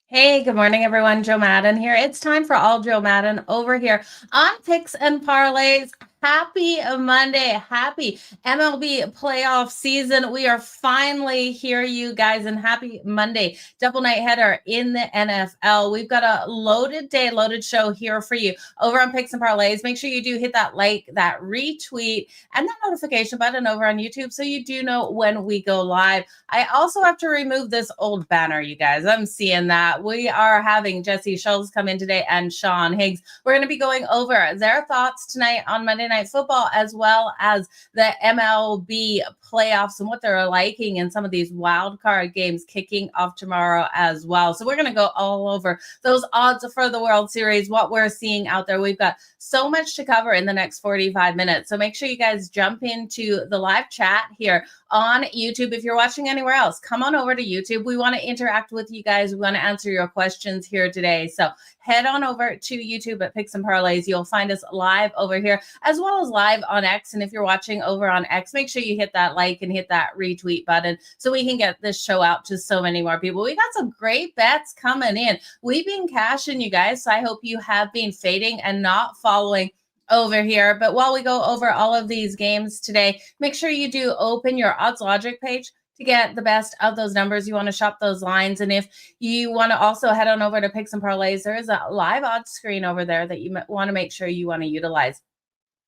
Hey, good morning, everyone. Joe Madden here. It's time for All-Jo Madden over here on Picks and Parlays. Happy Monday. Happy MLB playoff season. We are finally here, you guys, and happy Monday. Double night header in the NFL. We've got a loaded day, loaded show here for you over on Picks and Parlays. Make sure you do hit that like, that retweet, and that notification button over on YouTube so you do know when we go live. I also have to remove this old banner, you guys. I'm seeing that. We are having Jesse Schultz come in today and Sean Higgs. We're going to be going over their thoughts tonight on Monday Night Football, as well as the MLB playoffs and what they're liking in some of these wild card games kicking off tomorrow as well. So we're going to go all over those odds for the World Series, what we're seeing out there. We've got so much to cover in the next 45 minutes. So make sure you guys jump into the live chat here on YouTube. If you're watching anywhere else, come on over to YouTube. We want to interact with you guys. We want to answer your questions here today. So head on over to YouTube at Picks and Parlays. You'll find us live over here, as well as live on X. And if you're watching over on X, make sure you hit that like and hit that retweet button so we can get this show out to so many more people. We got some great bets coming in. We've been cashing, you guys. So I hope you have been fading and not following over here. But while we go over all of these games today, make sure you do open your odds logic page to get the best of those numbers. You want to shop those lines. And if you want to also head on over to Picks and Parlays, there is a live odds screen over there that you want to make sure you want to utilize.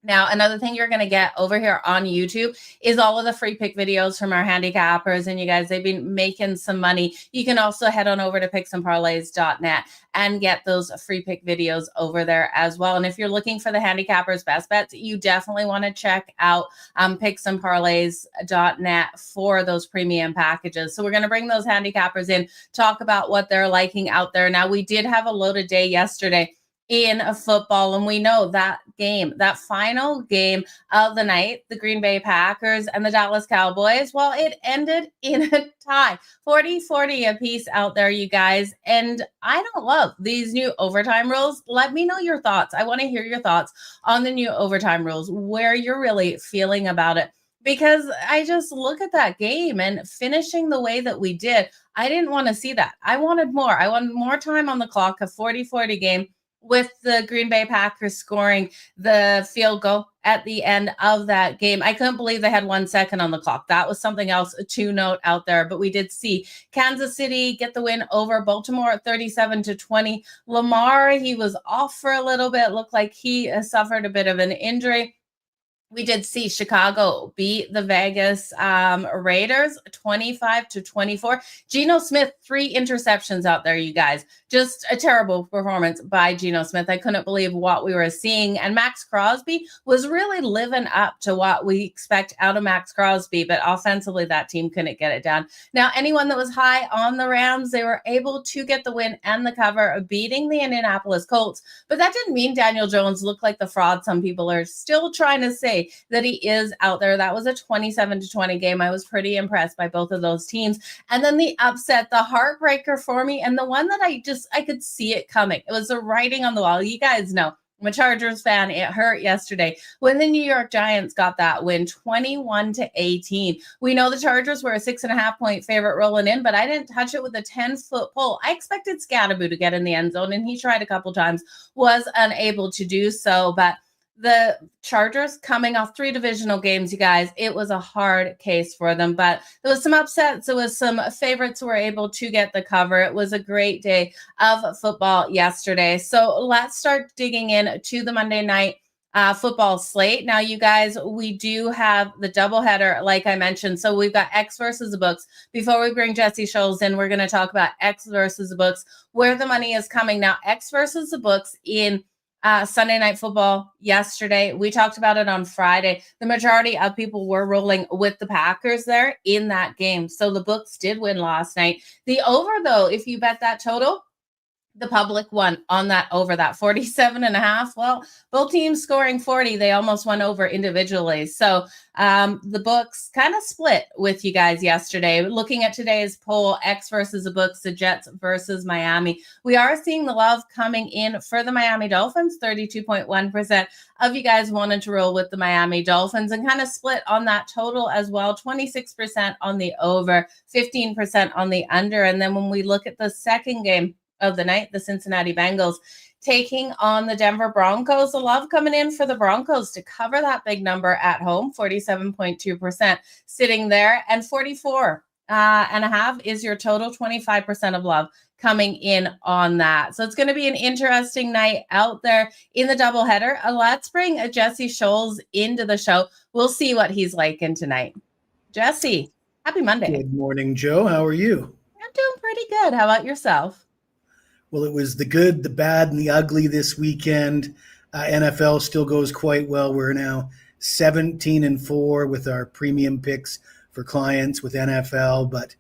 Now, another thing you're going to get over here on YouTube is all of the free pick videos from our handicappers. And you guys, they've been making some money. You can also head on over to picksandparlays.net and get those free pick videos over there as well. And if you're looking for the handicappers best bets, you definitely want to check out picksandparlays.net for those premium packages. So we're going to bring those handicappers in, talk about what they're liking out there. Now, we did have a loaded day yesterday in a football, and we know that game, that final game of the night, the Green Bay Packers and the Dallas Cowboys, well, it ended in a tie, 40-40 apiece out there, you guys. And I don't love these new overtime rules. Let me know your thoughts. I want to hear your thoughts on the new overtime rules, where you're really feeling about it. Because I just look at that game and finishing the way that we did, I didn't want to see that. I wanted more. I wanted more time on the clock, a 40-40 game, with the Green Bay Packers scoring the field goal at the end of that game. I couldn't believe they had 1 second on the clock. That was something else to note out there. But we did see Kansas City get the win over Baltimore at 37-20. Lamar, he was off for a little bit. Looked like he suffered a bit of an injury. We did see Chicago beat the Vegas Raiders 25-24. Geno Smith, 3 interceptions out there, you guys. Just a terrible performance by Geno Smith. I couldn't believe what we were seeing. And Max Crosby was really living up to what we expect out of Max Crosby. But offensively, that team couldn't get it done. Now, anyone that was high on the Rams, they were able to get the win and the cover of beating the Indianapolis Colts. But that didn't mean Daniel Jones looked like the fraud some people are still trying to say that he is out there. That was a 27-20 game. I was pretty impressed by both of those teams. And then the upset, the heartbreaker for me, and the one that I could see it coming. It was the writing on the wall. You guys know, I'm a Chargers fan. It hurt yesterday when the New York Giants got that win, 21-18. We know the Chargers were a 6.5-point favorite rolling in, but I didn't touch it with a 10-foot pole. I expected Scatterboo to get in the end zone, and he tried a couple times, was unable to do so. But the Chargers coming off 3 divisional games, you guys, it was a hard case for them, but there was some upsets. There was some favorites who were able to get the cover. It was a great day of football yesterday. So let's start digging in to the Monday night football slate. Now, you guys, we do have the doubleheader, like I mentioned. So we've got X versus the books. Before we bring Jesse Schultz in, we're going to talk about X versus the books, where the money is coming. Now, X versus the books in Sunday Night Football yesterday. We talked about it on Friday. The majority of people were rolling with the Packers there in that game. So the books did win last night. The over, though, if you bet that total, the public won on that over, that 47.5. Well, both teams scoring 40, they almost went over individually. So the books kind of split with you guys yesterday. Looking at today's poll, X versus the books, the Jets versus Miami. We are seeing the love coming in for the Miami Dolphins. 32.1% of you guys wanted to roll with the Miami Dolphins, and kind of split on that total as well. 26% on the over, 15% on the under. And then when we look at the second game, of the night, the Cincinnati Bengals taking on the Denver Broncos. The love coming in for the Broncos to cover that big number at home, 47.2% sitting there, and 44 and a half is your total, 25% of love coming in on that. So it's going to be an interesting night out there in the doubleheader. Let's bring Jesse Scholes into the show. We'll see what he's liking tonight. Jesse, happy Monday. Good morning, Joe. How are you? I'm doing pretty good. How about yourself? Well, it was the good, the bad, and the ugly this weekend. NFL still goes quite well. We're now 17-4 with our premium picks for clients with NFL. But,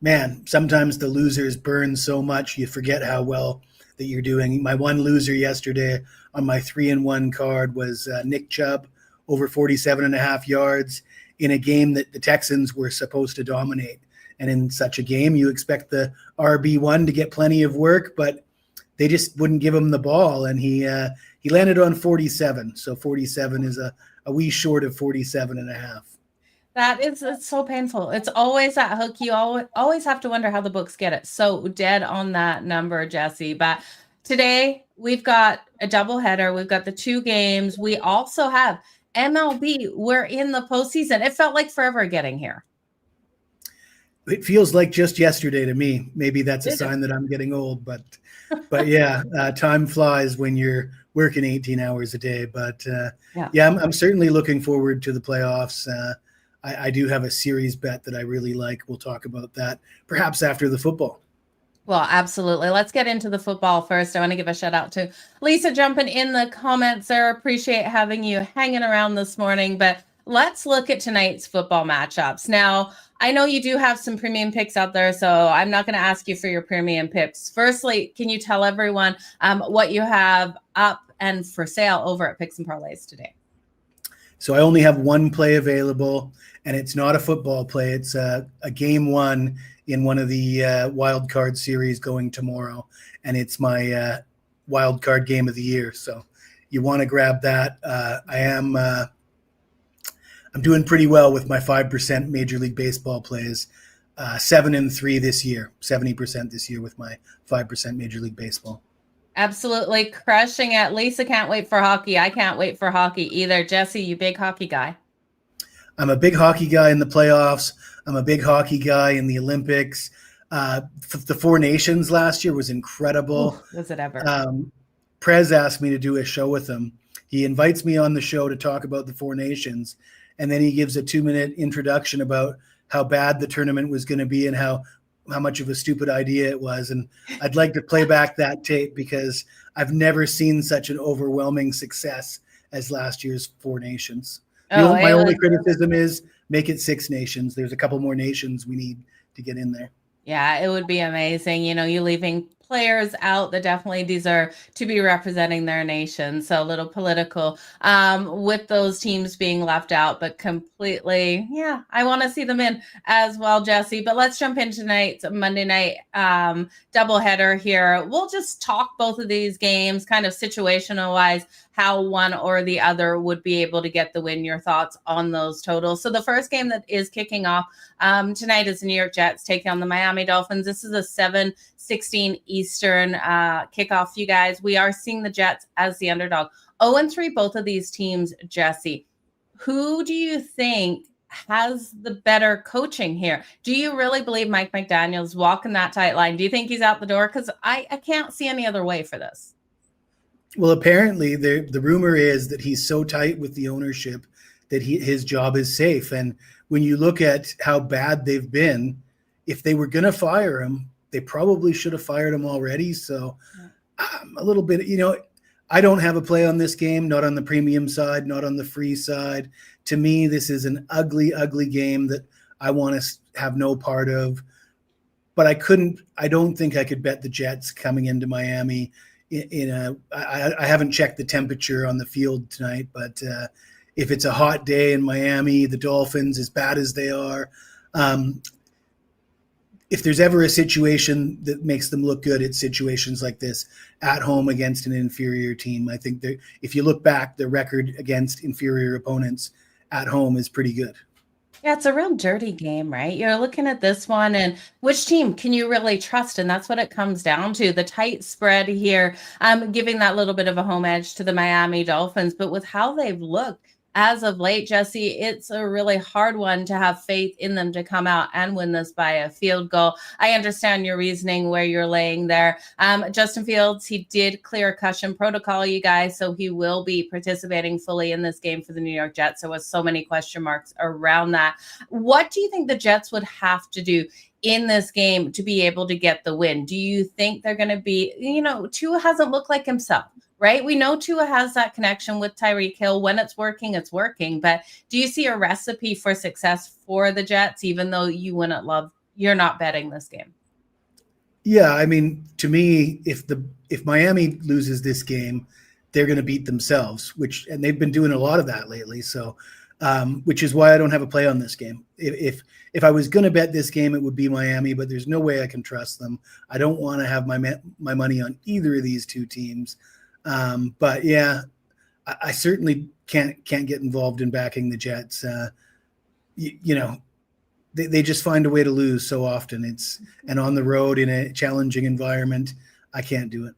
man, sometimes the losers burn so much you forget how well that you're doing. My one loser yesterday on my 3-1 card was Nick Chubb, over 47.5 yards in a game that the Texans were supposed to dominate. And in such a game, you expect the RB1 to get plenty of work, but they just wouldn't give him the ball. And he landed on 47. So 47 is a wee short of 47.5. It's so painful. It's always that hook. You always have to wonder how the books get it so dead on that number, Jesse. But today we've got a doubleheader. We've got the 2 games. We also have MLB. We're in the postseason. It felt like forever getting here. It feels like just yesterday to me. Maybe that's a sign that I'm getting old, but yeah, time flies when you're working 18 hours a day. But I'm certainly looking forward to the playoffs. I do have a series bet that I really like. We'll talk about that perhaps after the football. Well, absolutely. Let's get into the football first. I want to give a shout out to Lisa jumping in the comments there. Appreciate having you hanging around this morning, but let's look at tonight's football matchups. Now, I know you do have some premium picks out there, so I'm not going to ask you for your premium picks. Firstly, can you tell everyone what you have up and for sale over at Picks and Parlays today? So I only have one play available, and it's not a football play. It's a game one in one of the wild card series going tomorrow, and it's my wild card game of the year. So you want to grab that. I'm doing pretty well with my 5% Major League Baseball plays. 7-3 this year, 70% this year with my 5% Major League Baseball. Absolutely crushing it. Lisa can't wait for hockey. I can't wait for hockey either. Jesse, you big hockey guy? I'm a big hockey guy in the playoffs. I'm a big hockey guy in the Olympics. The Four Nations last year was incredible. Ooh, was it ever? Prez asked me to do a show with him. He invites me on the show to talk about the Four Nations, and then he gives a 2-minute introduction about how bad the tournament was going to be and how much of a stupid idea it was. And I'd like to play back that tape because I've never seen such an overwhelming success as last year's Four Nations. My only criticism is make it 6 nations. There's a couple more nations we need to get in there. Yeah, it would be amazing. You leaving players out that definitely deserve to be representing their nation. So a little political with those teams being left out, but completely, I want to see them in as well, Jesse. But let's jump into tonight's Monday night doubleheader here. We'll just talk both of these games kind of situational wise, how one or the other would be able to get the win. Your thoughts on those totals. So the first game that is kicking off tonight is the New York Jets taking on the Miami Dolphins. This is a 7:16 Eastern kickoff, you guys. We are seeing the Jets as the underdog. 0-3, both of these teams, Jesse. Who do you think has the better coaching here? Do you really believe Mike McDaniel's walking that tight line? Do you think he's out the door? Because I can't see any other way for this. Well, apparently the rumor is that he's so tight with the ownership that his job is safe. And when you look at how bad they've been, if they were going to fire him, they probably should have fired him already. So a little bit, I don't have a play on this game, not on the premium side, not on the free side. To me, this is an ugly, ugly game that I want to have no part of. But I don't think I could bet the Jets coming into Miami. I haven't checked the temperature on the field tonight, but if it's a hot day in Miami, the Dolphins, as bad as they are, if there's ever a situation that makes them look good, it's situations like this at home against an inferior team. I think if you look back, the record against inferior opponents at home is pretty good. Yeah, it's a real dirty game, right? You're looking at this one and which team can you really trust? And that's what it comes down to. The tight spread here, giving that little bit of a home edge to the Miami Dolphins. But with how they've looked as of late, Jesse, it's a really hard one to have faith in them to come out and win this by a field goal. I understand your reasoning where you're laying there. Justin Fields, he did clear concussion protocol, you guys, so he will be participating fully in this game for the New York Jets. There was so many question marks around that. What do you think the Jets would have to do in this game to be able to get the win? Do you think they're going to be, Tua hasn't looked like himself, right? We know Tua has that connection with Tyreek Hill. When it's working, it's working. But do you see a recipe for success for the Jets, even though you're not betting this game? Yeah, I mean, to me, if Miami loses this game, they're going to beat themselves, and they've been doing a lot of that lately. So, which is why I don't have a play on this game. If I was going to bet this game, it would be Miami, but there's no way I can trust them. I don't want to have my money on either of these two teams. But yeah, I certainly can't get involved in backing the Jets. They just find a way to lose so often. And on the road in a challenging environment, I can't do it.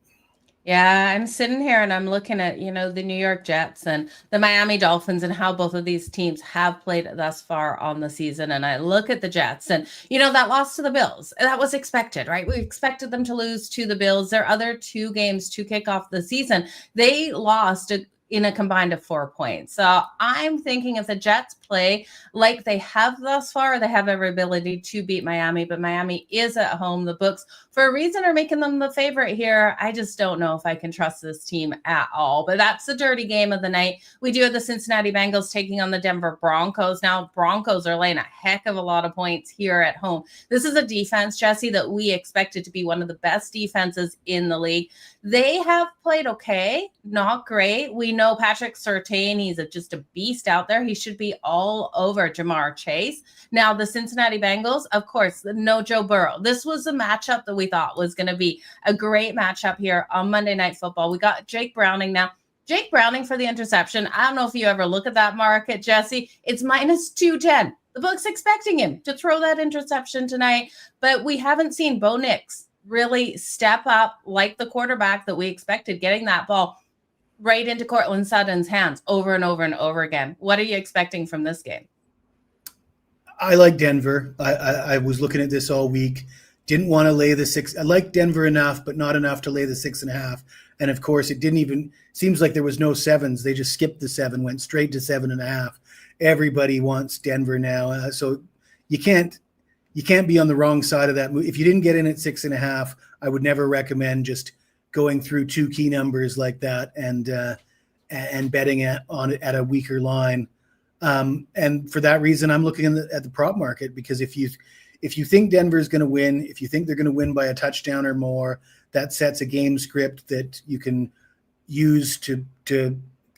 Yeah, I'm sitting here and I'm looking at, the New York Jets and the Miami Dolphins and how both of these teams have played thus far on the season. And I look at the Jets and, that loss to the Bills, that was expected, right? We expected them to lose to the Bills. Their other two games to kick off the season, they lost in a combined of 4 points. So I'm thinking if the Jets play like they have thus far, they have every ability to beat Miami, but Miami is at home. The books, for a reason, are making them the favorite here. I just don't know if I can trust this team at all, but that's the dirty game of the night. We do have the Cincinnati Bengals taking on the Denver Broncos. Now, Broncos are laying a heck of a lot of points here at home. This is a defense, Jesse, that we expected to be one of the best defenses in the league. They have played okay, not great. We know Patrick Surtain, he's just a beast out there. He should be all over Jamar Chase. Now, the Cincinnati Bengals, of course, no Joe Burrow. This was a matchup that we thought was going to be a great matchup here on Monday Night Football. We got Jake Browning now. Jake Browning for the interception. I don't know if you ever look at that market, Jesse. It's minus 210. The book's expecting him to throw that interception tonight, but we haven't seen Bo Nix really step up like the quarterback that we expected, getting that ball right into Cortland Sutton's hands over and over and over again. What are you expecting from this game? I like Denver. I was looking at this all week. Didn't want to lay the 6. I like Denver enough, but not enough to lay the 6.5. And of course, it didn't even seems like there was no 7s. They just skipped the 7, went straight to 7.5. Everybody wants Denver now, so you can't be on the wrong side of that. If you didn't get in at 6.5, I would never recommend just going through two key numbers like that and betting at a weaker line. And for that reason, I'm looking at the prop market, because if you think Denver is going to win, if you think they're going to win by a touchdown or more, that sets a game script that you can use to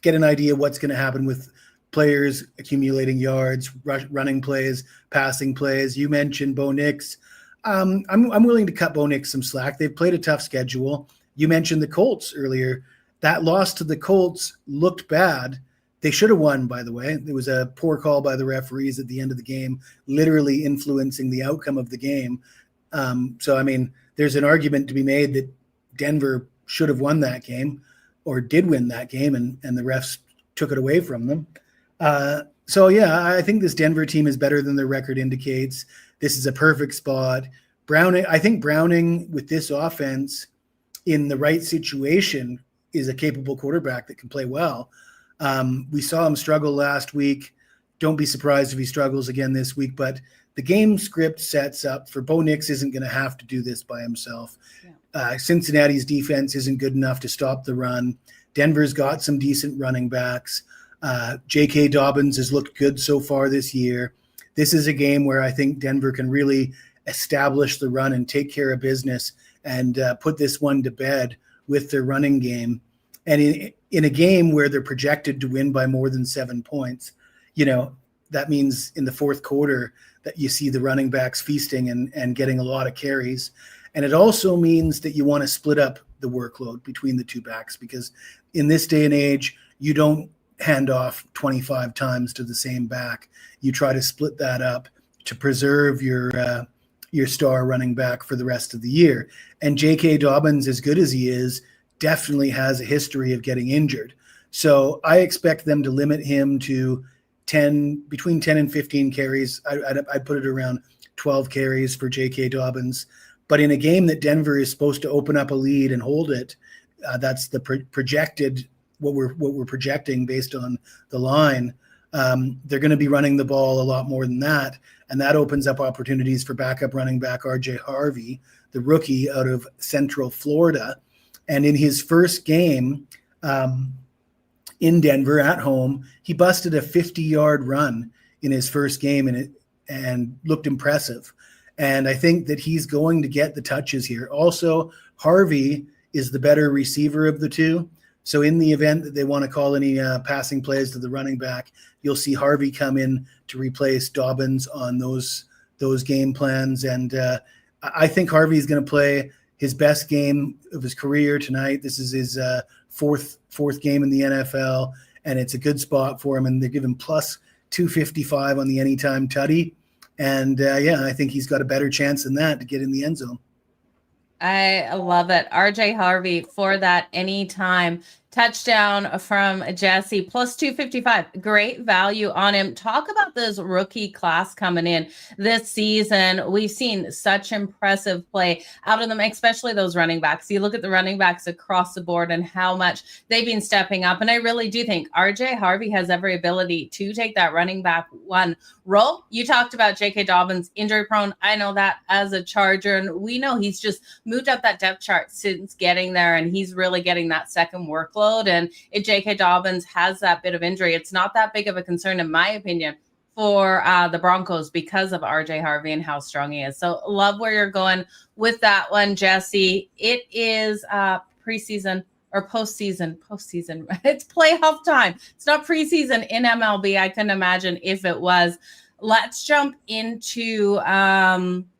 get an idea what's going to happen with players accumulating yards, running plays, passing plays. You mentioned Bo Nix. I'm willing to cut Bo Nix some slack. They've played a tough schedule. You mentioned the Colts earlier. That loss to the Colts looked bad. They should have won, by the way. There was a poor call by the referees at the end of the game, literally influencing the outcome of the game. So, I mean, there's an argument to be made that Denver should have won that game, or did win that game, and the refs took it away from them. So, yeah, I think this Denver team is better than their record indicates. This is a perfect spot. I think Browning, with this offense, in the right situation, is a capable quarterback that can play well. We saw him struggle last week. Don't be surprised if he struggles again this week. But the game script sets up for Bo Nix isn't going to have to do this by himself. Yeah. Cincinnati's defense isn't good enough to stop the run. Denver's got some decent running backs. J.K. Dobbins has looked good so far this year. This is a game where I think Denver can really establish the run and take care of business and put this one to bed with their running game. And in a game where they're projected to win by more than 7 points, that means in the fourth quarter that you see the running backs feasting and getting a lot of carries. And it also means that you want to split up the workload between the two backs, because in this day and age, you don't hand off 25 times to the same back. You try to split that up to preserve your star running back for the rest of the year. And J.K. Dobbins, as good as he is, definitely has a history of getting injured. So I expect them to limit him to between 10 and 15 carries. I'd put it around 12 carries for J.K. Dobbins. But in a game that Denver is supposed to open up a lead and hold it, that's the projected, what we're projecting based on the line. They're going to be running the ball a lot more than that. And that opens up opportunities for backup running back RJ Harvey, the rookie out of Central Florida. And in his first game in Denver at home, he busted a 50-yard run in his first game and looked impressive. And I think that he's going to get the touches here. Also, Harvey is the better receiver of the two. So in the event that they want to call any passing plays to the running back, you'll see Harvey come in to replace Dobbins on those game plans. And I think Harvey is going to play his best game of his career tonight. This is his fourth game in the NFL, and it's a good spot for him. And they're giving plus 255 on the anytime tutty. And I think he's got a better chance than that to get in the end zone. I love it. RJ Harvey for that anytime touchdown from Jesse, plus 255. Great value on him. Talk about this rookie class coming in this season. We've seen such impressive play out of them, especially those running backs. You look at the running backs across the board and how much they've been stepping up. And I really do think RJ Harvey has every ability to take that running back one role. You talked about J.K. Dobbins, injury prone. I know that as a Charger, and we know he's just moved up that depth chart since getting there, and he's really getting that second workload. And if J.K. Dobbins has that bit of injury, it's not that big of a concern, in my opinion, for the Broncos because of RJ Harvey and how strong he is. So love where you're going with that one, Jesse. It is preseason or postseason. It's playoff time. It's not preseason in MLB. I couldn't imagine if it was. Let's jump into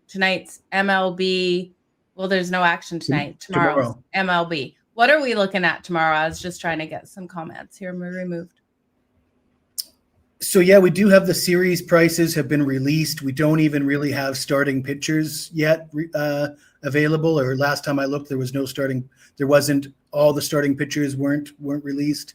tonight's MLB. Well, there's no action tonight. Tomorrow's MLB. What are we looking at tomorrow? I was just trying to get some comments here removed. So, yeah, we do have the series prices have been released. We don't even really have starting pitchers yet available. Or last time I looked, there was no starting. There wasn't. All the starting pitchers weren't released.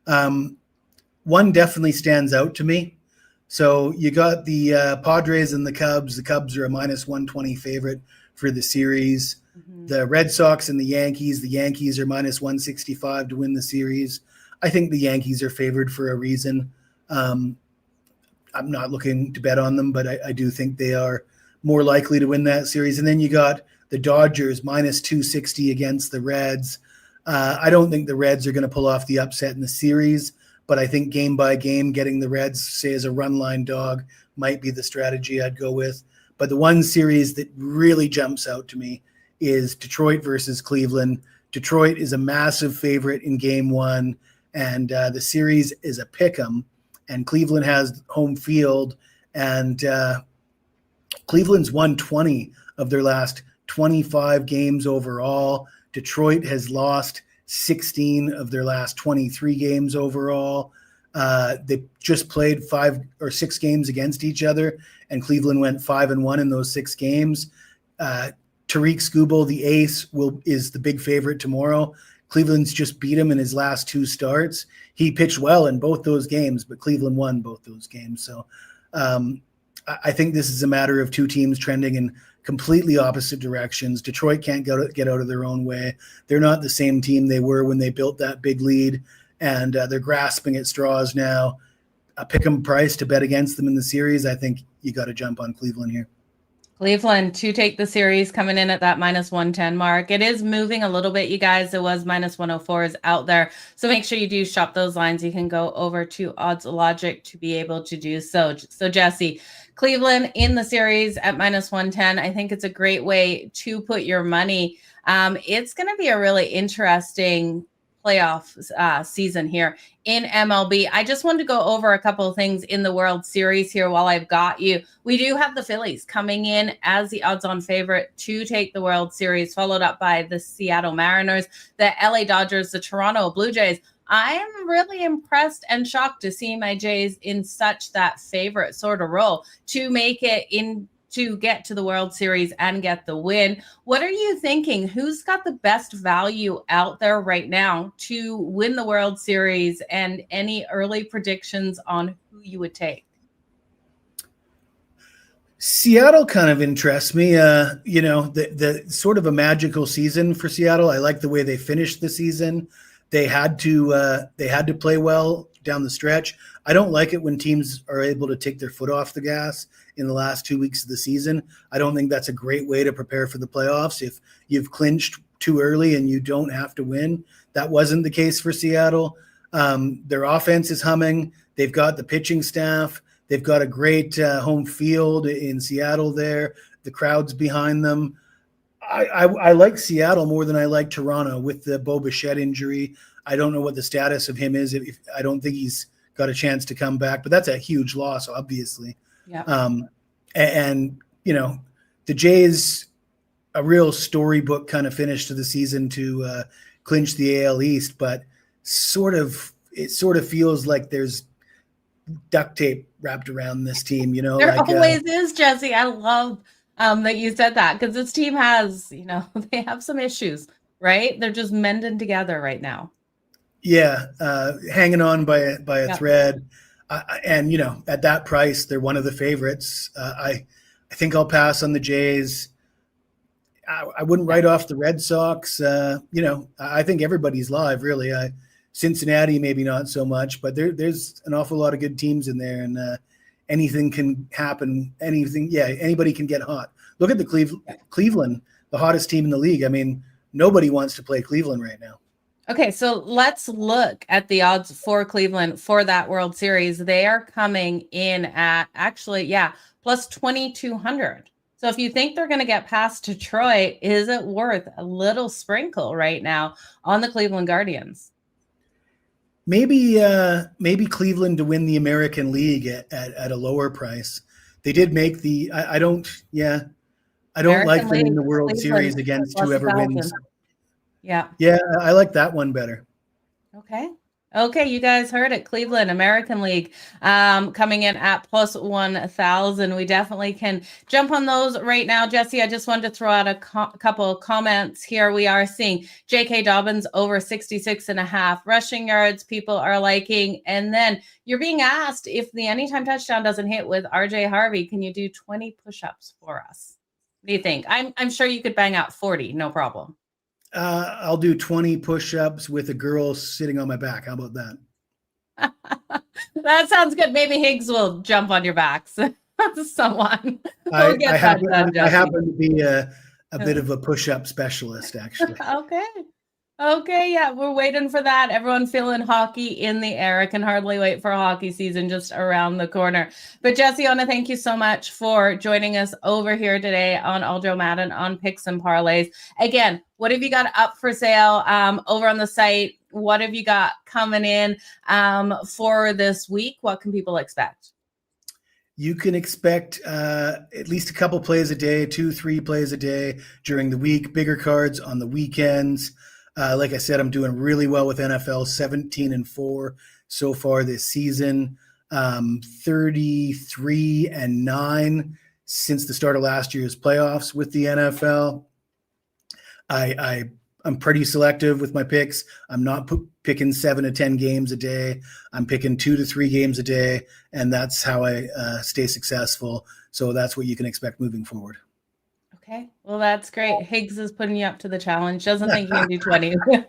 One definitely stands out to me. So you got the Padres and the Cubs. The Cubs are a minus 120 favorite for the series. Mm-hmm. The Red Sox and the Yankees are minus 165 to win the series. I think the Yankees are favored for a reason. I'm not looking to bet on them, but I do think they are more likely to win that series. And then you got the Dodgers minus 260 against the Reds. I don't think the Reds are going to pull off the upset in the series, but I think game by game, getting the Reds, say, as a run line dog might be the strategy I'd go with. But the one series that really jumps out to me is Detroit versus Cleveland. Detroit is a massive favorite in game one, and the series is a pick'em, and Cleveland has home field, and Cleveland's won 20 of their last 25 games overall. Detroit has lost 16 of their last 23 games overall. They just played 5 or 6 games against each other, and Cleveland went 5-1 in those 6 games. Tariq Skubal, the ace, is the big favorite tomorrow. Cleveland's just beat him in his last 2 starts. He pitched well in both those games, but Cleveland won both those games. So I think this is a matter of two teams trending in completely opposite directions. Detroit can't get out of their own way. They're not the same team they were when they built that big lead, and they're grasping at straws now. A pick'em price to bet against them in the series. I think you got to jump on Cleveland here. Cleveland to take the series, coming in at that minus 110 mark. It is moving a little bit, you guys. It was minus 104 is out there. So make sure you do shop those lines. You can go over to Odds Logic to be able to do so. So Jesse, Cleveland in the series at minus 110. I think it's a great way to put your money. It's going to be a really interesting playoff season here in MLB. I just wanted to go over a couple of things in the World Series here while I've got you. We do have the Phillies coming in as the odds-on favorite to take the World Series, followed up by the Seattle Mariners, the LA Dodgers, the Toronto Blue Jays. I'm really impressed and shocked to see my Jays in such that favorite sort of role to make it in, to get to the World Series and get the win. What are you thinking? Who's got the best value out there right now to win the World Series, and any early predictions on who you would take? Seattle kind of interests me. The sort of a magical season for Seattle. I like the way they finished the season. They had to play well down the stretch. I don't like it when teams are able to take their foot off the gas in the last 2 weeks of the season. I don't think that's a great way to prepare for the playoffs. If you've clinched too early and you don't have to win, that wasn't the case for Seattle. Their offense is humming. They've got the pitching staff. They've got a great home field in Seattle there. The crowd's behind them. I like Seattle more than I like Toronto with the Bo Bichette injury. I don't know what the status of him is. I don't think he's got a chance to come back, but that's a huge loss, obviously. Yeah. The Jays, a real storybook kind of finish to the season to clinch the AL East, but it sort of feels like there's duct tape wrapped around this team, There always is, Jesse. I love that you said that, because this team has, they have some issues, right? They're just mending together right now. Yeah, hanging on by a thread, and at that price, they're one of the favorites. I think I'll pass on the Jays. I wouldn't write off the Red Sox. I think everybody's live, really. Cincinnati, maybe not so much, but there's an awful lot of good teams in there, and anything can happen. Anybody can get hot. Look at the Cleveland, the hottest team in the league. I mean, nobody wants to play Cleveland right now. Okay, so let's look at the odds for Cleveland for that World Series. They are coming in at plus 2,200. So if you think they're going to get past Detroit, is it worth a little sprinkle right now on the Cleveland Guardians? Maybe Cleveland to win the American League at a lower price. They did make the. I don't like winning the World Series against whoever wins. Yeah, I like that one better. Okay, you guys heard it. Cleveland American League coming in at plus 1,000. We definitely can jump on those right now. Jesse, I just wanted to throw out a couple of comments here. We are seeing J.K. Dobbins over 66.5 rushing yards. People are liking. And then you're being asked, if the anytime touchdown doesn't hit with R.J. Harvey, can you do 20 push-ups for us? What do you think? I'm sure you could bang out 40, no problem. I'll do 20 push-ups with a girl sitting on my back. How about that? That sounds good. Maybe Higgs will jump on your backs. Someone. I happen to be a bit of a push-up specialist, actually. Okay, yeah, we're waiting for that. Everyone feeling hockey in the air. I can hardly wait for hockey season just around the corner. But Jesse, I want to thank you so much for joining us over here today on All-Jo Madden on Picks and Parlays. Again, what have you got up for sale over on the site? What have you got coming in for this week? What can people expect? You can expect at least a couple plays a day, 2-3 plays a day during the week, bigger cards on the weekends. Like I said, I'm doing really well with NFL, 17-4 so far this season, 33-9 since the start of last year's playoffs with the NFL. I'm pretty selective with my picks. I'm not picking 7 to 10 games a day. I'm picking 2 to 3 games a day, and that's how I stay successful. So that's what you can expect moving forward. Okay, well, that's great. Higgs is putting you up to the challenge. Doesn't think you can do 20 with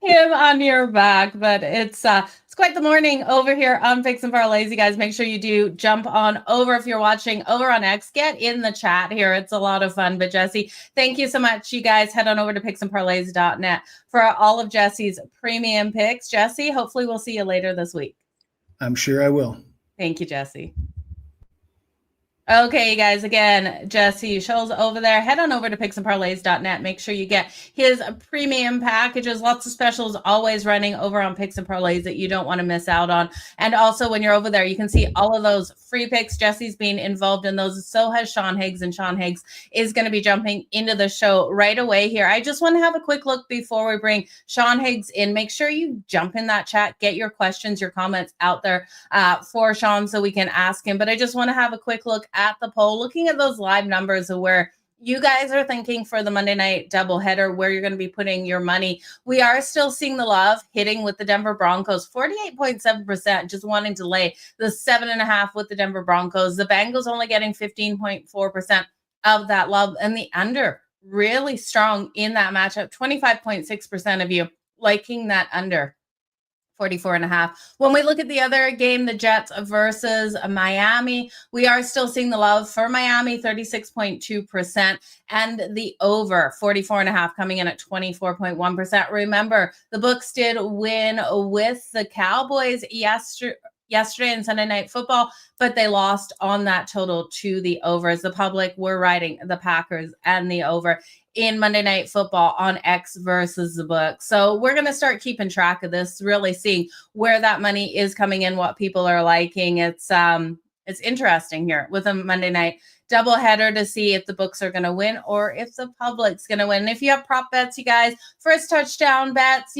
him on your back, but it's quite the morning over here on Picks and Parlays. You guys, make sure you do jump on over if you're watching over on X. Get in the chat here. It's a lot of fun. But Jesse, thank you so much. You guys head on over to picksandparlays.net for all of Jesse's premium picks. Jesse, hopefully we'll see you later this week. I'm sure I will. Thank you, Jesse. Okay, you guys, again, Jesse Scholl's over there. Head on over to picksandparlays.net. Make sure you get his premium packages. Lots of specials always running over on Picks and Parlays that you don't want to miss out on. And also, when you're over there, you can see all of those free picks. Jesse's being involved in those. So has Sean Higgs, and Sean Higgs is going to be jumping into the show right away here. I just want to have a quick look before we bring Sean Higgs in. Make sure you jump in that chat, get your questions, your comments out there for Sean so we can ask him. But I just want to have a quick look at the poll, looking at those live numbers of where you guys are thinking for the Monday night doubleheader, where you're going to be putting your money. We are still seeing the love hitting with the Denver Broncos, 48.7%, just wanting to lay the 7.5 with the Denver Broncos. The Bengals only getting 15.4% of that love, and the under really strong in that matchup. 25.6% of you liking that under. 44.5. When we look at the other game, the Jets versus Miami, we are still seeing the love for Miami, 36.2%, and the over 44.5 coming in at 24.1%. Remember, the books did win with the Cowboys yesterday and Sunday Night Football, but they lost on that total to the over, as the public were riding the Packers and the over in Monday Night Football on X versus the book. So we're going to start keeping track of this, really seeing where that money is coming in, what people are liking. It's interesting here with a Monday night doubleheader to see if the books are going to win or if the public's going to win. And if you have prop bets, you guys, first touchdown bets,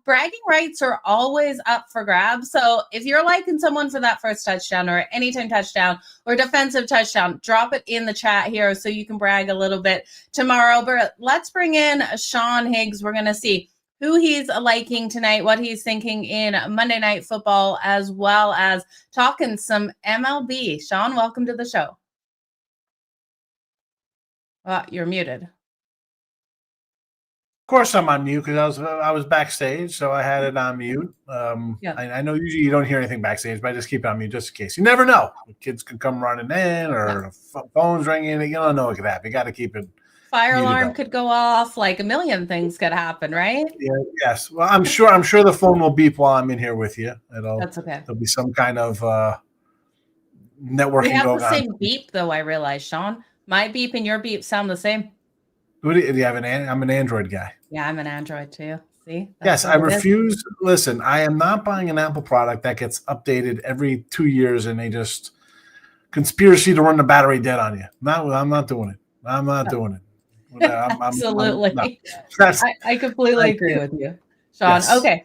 bragging rights are always up for grabs. So if you're liking someone for that first touchdown or anytime touchdown or defensive touchdown, drop it in the chat here so you can brag a little bit tomorrow. But let's bring in Sean Higgs. We're going to see who he's liking tonight, what he's thinking in Monday Night Football, as well as talking some MLB. Sean, welcome to the show. You're muted. Of course I'm on mute because I was backstage, so I had it on mute. Yeah. I know usually you don't hear anything backstage, but I just keep it on mute just in case. You never know. Kids could come running in or phones ringing. You don't know what could happen. You got to keep it. Fire alarm could go off. Like a million things could happen, right? Yeah. Yes. Well, I'm sure the phone will beep while I'm in here with you. That's okay. There'll be some kind of networking we have going the same beep, though. I realize, Sean. My beep and your beep sound the same. Do you have I'm an Android guy. Yeah, I'm an Android too. See? Yes, I refuse. Listen, I am not buying an Apple product that gets updated every 2 years and they just conspiracy to run the battery dead on you. I'm not doing it. I'm not doing it. Absolutely. I completely agree with you, Sean. Yes. Okay.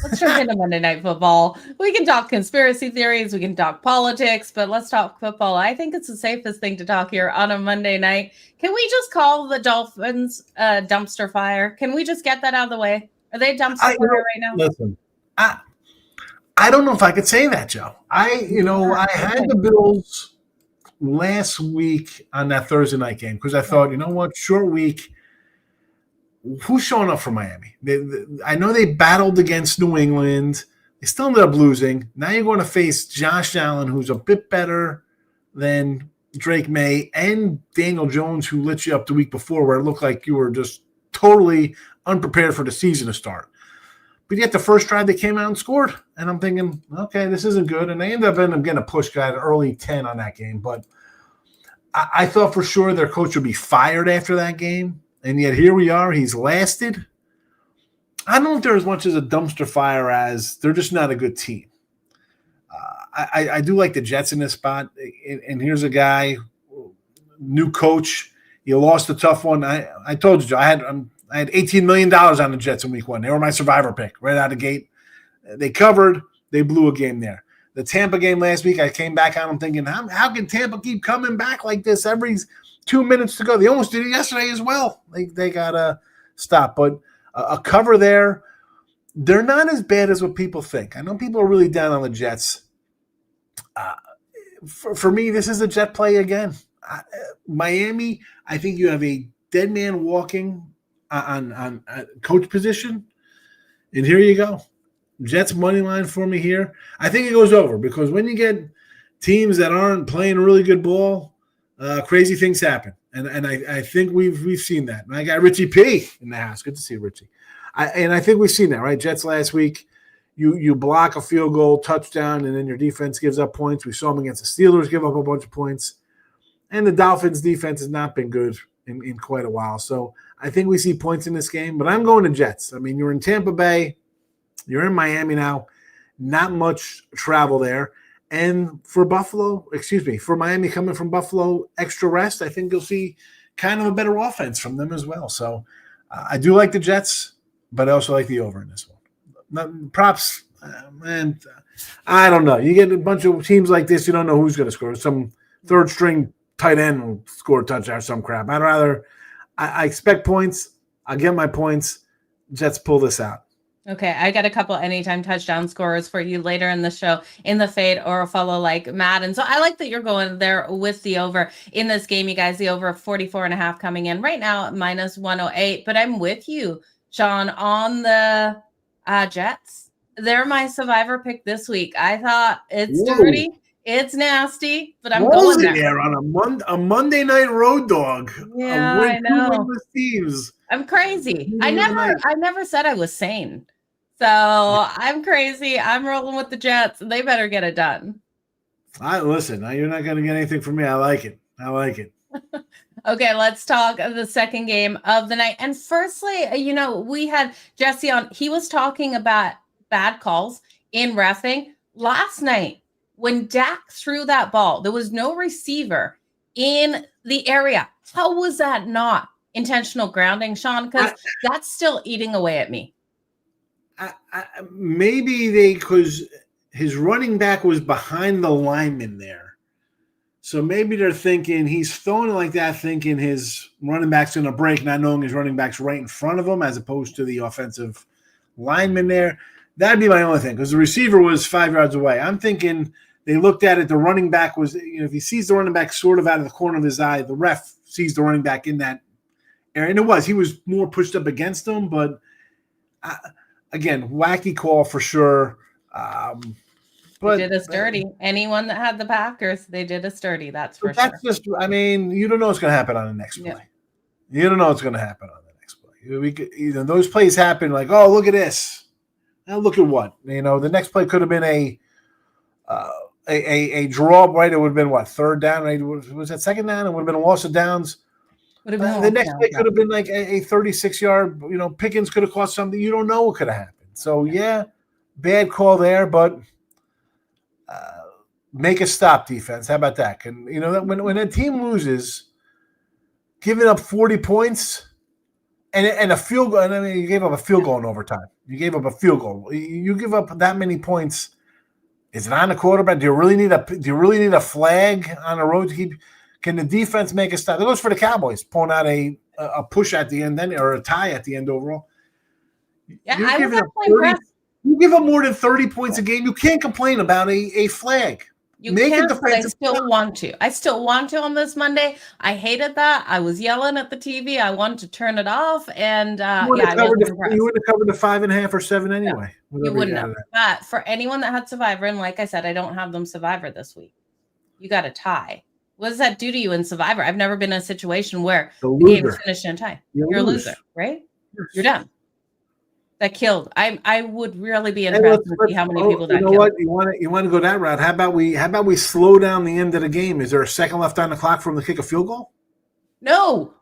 Let's jump into Monday Night Football. We can talk conspiracy theories. We can talk politics, but let's talk football. I think it's the safest thing to talk here on a Monday night. Can we just call the Dolphins dumpster fire? Can we just get that out of the way? Are they dumpster fire right now? Listen, I don't know if I could say that, Joe. I had the Bills last week on that Thursday night game because I thought, you know what, short week. Who's showing up for Miami? I know they battled against New England. They still ended up losing. Now you're going to face Josh Allen, who's a bit better than Drake May, and Daniel Jones, who lit you up the week before, where it looked like you were just totally unprepared for the season to start. But yet the first drive they came out and scored. And I'm thinking, okay, this isn't good. And they ended up getting a push guy at early 10 on that game. But I thought for sure their coach would be fired after that game. And yet here we are. He's lasted. I don't know if they're as much as a dumpster fire as they're just not a good team. I do like the Jets in this spot. And here's a guy, new coach. He lost a tough one. I told you, Joe, I had $18 million on the Jets in week one. They were my survivor pick right out of the gate. They covered. They blew a game there. The Tampa game last week, I came back on them thinking, how can Tampa keep coming back like this every 2 minutes to go? They almost did it yesterday as well. They got to stop. But a cover there, they're not as bad as what people think. I know people are really down on the Jets. For me, this is a Jet play again. Miami, I think you have a dead man walking on coach position. And here you go. Jets money line for me here. I think it goes over because when you get teams that aren't playing really good ball, crazy things happen. And I think we've seen that. And I got Richie P in the house. Good to see Richie. I think we've seen that, right? Jets last week, you block a field goal, touchdown, and then your defense gives up points. We saw them against the Steelers give up a bunch of points. And the Dolphins defense has not been good in quite a while. So I think we see points in this game, but I'm going to Jets. I mean, you're in Tampa Bay. You're in Miami now. Not much travel there. And for Miami coming from Buffalo, extra rest, I think you'll see kind of a better offense from them as well. So I do like the Jets, but I also like the over in this one. Props, man, I don't know. You get a bunch of teams like this, you don't know who's going to score. Some third-string tight end will score a touchdown or some crap. I expect points. I'll get my points. Jets pull this out. Okay, I got a couple anytime touchdown scorers for you later in the show in the fade or a follow like Madden. So I like that you're going there with the over in this game, you guys. The over 44.5 coming in right now at -108. But I'm with you, Sean, on the Jets. They're my survivor pick this week. I thought it's dirty, it's nasty, but I'm going there on a Monday night road dog. Yeah, I know. Teams. I'm crazy. I never said I was sane. So I'm crazy. I'm rolling with the Jets. They better get it done. Listen, you're not going to get anything from me. I like it. Okay, let's talk the second game of the night. And firstly, we had Jesse on. He was talking about bad calls in reffing last night. When Dak threw that ball, there was no receiver in the area. How was that not intentional grounding, Sean? Because that's still eating away at me. Maybe because his running back was behind the lineman there. So maybe they're thinking he's throwing it like that, thinking his running back's going to break, not knowing his running back's right in front of him as opposed to the offensive lineman there. That'd be my only thing because the receiver was 5 yards away. I'm thinking they looked at it. The running back was, if he sees the running back sort of out of the corner of his eye, the ref sees the running back in that area. And he was more pushed up against him, but again, wacky call for sure. But they did us dirty. Anyone that had the Packers, they did us dirty. That's for sure. You don't know what's going to happen on the next play. Yeah. You don't know what's going to happen on the next play. Those plays happen like, oh, look at this. Now look at what? The next play could have been a draw, right? It would have been what, third down? Right? Was that second down? It would have been a loss of downs. The next play could have been like a 36-yard. Pickens could have caught something. You don't know what could have happened. So yeah, bad call there, but make a stop, defense. How about that? When a team loses, giving up 40 points and a field goal. And you gave up a field goal in overtime. You gave up a field goal. You give up that many points. Is it on the quarterback? Do you really need a flag on the road to keep? Can the defense make a stop? That goes for the Cowboys, pulling out a push at the end, or a tie at the end overall. Yeah, I was actually impressed. You give up more than 30 points a game. You can't complain about a flag. You can't, but I still want to. I still want to on this Monday. I hated that. I was yelling at the TV. I wanted to turn it off. And you would have covered the 5.5 or 7 anyway. No, you wouldn't have. But for anyone that had Survivor, and like I said, I don't have them Survivor this week. You got a tie. What does that do to you in Survivor? I've never been in a situation where the game is finished in a tie. You're a loser, right? Yes. You're done. That killed. I would really be interested to see how many people that killed. What? You want to go that route? How about we slow down the end of the game? Is there a second left on the clock for them to kick a field goal? No.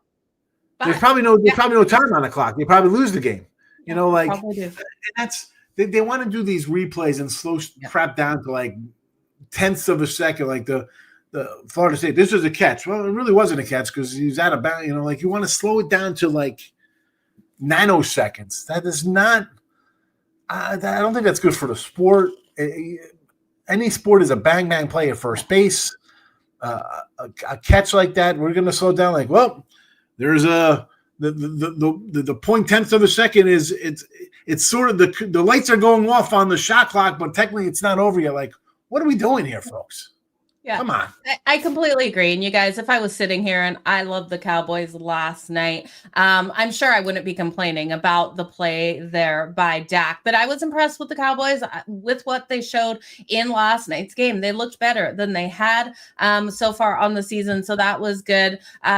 There's probably no time on the clock. They probably lose the game. Probably do. And that's they want to do these replays and slow crap down to like tenths of a second, like the Florida State. This was a catch. Well, it really wasn't a catch because he's out of bounds. You want to slow it down to like nanoseconds. That is not. I don't think that's good for the sport. Any sport is a bang bang play at first base. A catch like that, we're going to slow down. Like, well, there's the 0.1 of a second is it's sort of the lights are going off on the shot clock, but technically it's not over yet. Like, what are we doing here, folks? Yeah, come on. I completely agree. And you guys, if I was sitting here and I loved the Cowboys last night, I'm sure I wouldn't be complaining about the play there by Dak. But I was impressed with the Cowboys with what they showed in last night's game. They looked better than they had so far on the season. So that was good.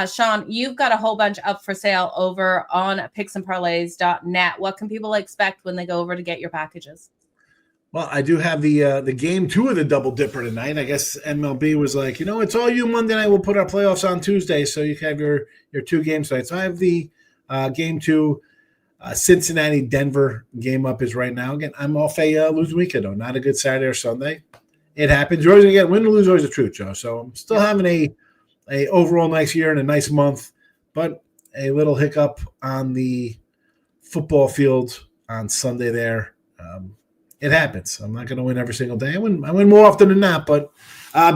Sean, you've got a whole bunch up for sale over on picksandparlays.net. What can people expect when they go over to get your packages? Well, I do have the game 2 of the double dipper tonight. I guess MLB was like, it's all you Monday night. We'll put our playoffs on Tuesday, so you can have your 2 games tonight. So I have the game 2, Cincinnati Denver game up is right now. Again, I'm off a losing weekend though. Not a good Saturday or Sunday. It happens. You're always gonna get win or lose. Always the truth, Joe. So I'm still having a overall nice year and a nice month, but a little hiccup on the football field on Sunday there. It happens. I'm not going to win every single day. I win more often than not. But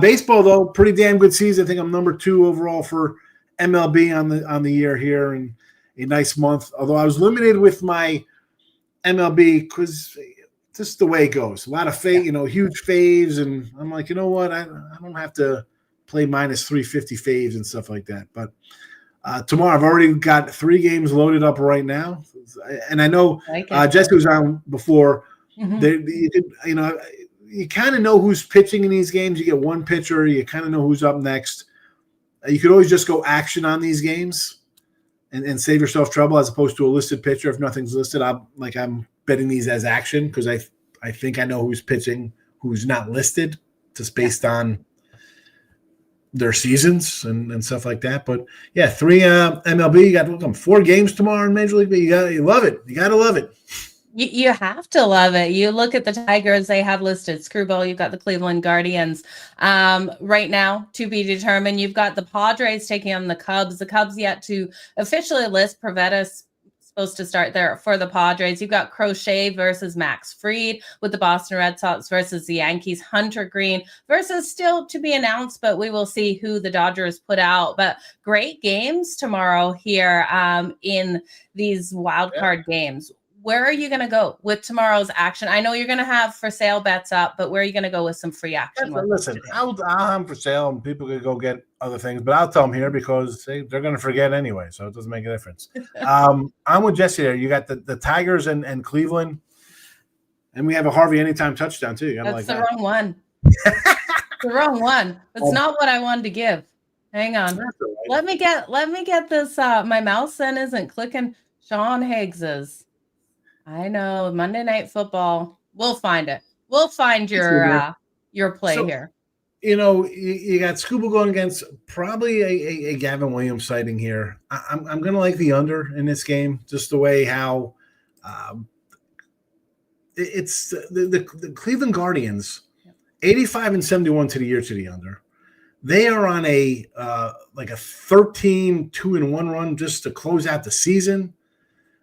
baseball, though, pretty damn good season. I think I'm number 2 overall for MLB on the year here, and a nice month. Although I was limited with my MLB because just the way it goes. A lot of huge faves, and I'm like, you know what? I don't have to play minus 350 faves and stuff like that. But tomorrow, I've already got 3 games loaded up right now, and I know Jesse was on before. Mm-hmm. You kind of know who's pitching in these games. You get one pitcher. You kind of know who's up next. You could always just go action on these games and save yourself trouble as opposed to a listed pitcher. If nothing's listed, I'm betting these as action because I think I know who's pitching, who's not listed, just based on their seasons and stuff like that. But yeah, 3 MLB. You got 4 games tomorrow in Major League. But you love it. You gotta love it. You have to love it. You look at the Tigers, they have listed Screwball. You've got the Cleveland Guardians right now to be determined. You've got the Padres taking on the Cubs. The Cubs yet to officially list. Pavetta's supposed to start there for the Padres. You've got Crochet versus Max Fried with the Boston Red Sox versus the Yankees. Hunter Green versus still to be announced, but we will see who the Dodgers put out. But great games tomorrow here in these wild card games. Where are you going to go with tomorrow's action? I know you're going to have for sale bets up, but where are you going to go with some free action? Listen, I'll have for sale and people can go get other things, but I'll tell them here because they're going to forget anyway, so it doesn't make a difference. I'm with Jesse there. You got the Tigers and Cleveland, and we have a Harvey anytime touchdown too. That's the wrong one. The wrong one. That's not what I wanted to give. Hang on. Right. Let me get this. My mouse then isn't clicking. Sean Higgs's. I know Monday Night Football. We'll find it. We'll find your play here. You got Scuba going against probably a Gavin Williams sighting here. I'm going to like the under in this game, just the way how it's the Cleveland Guardians, 85-71 to the year to the under. They are on a 13-2-1 run just to close out the season.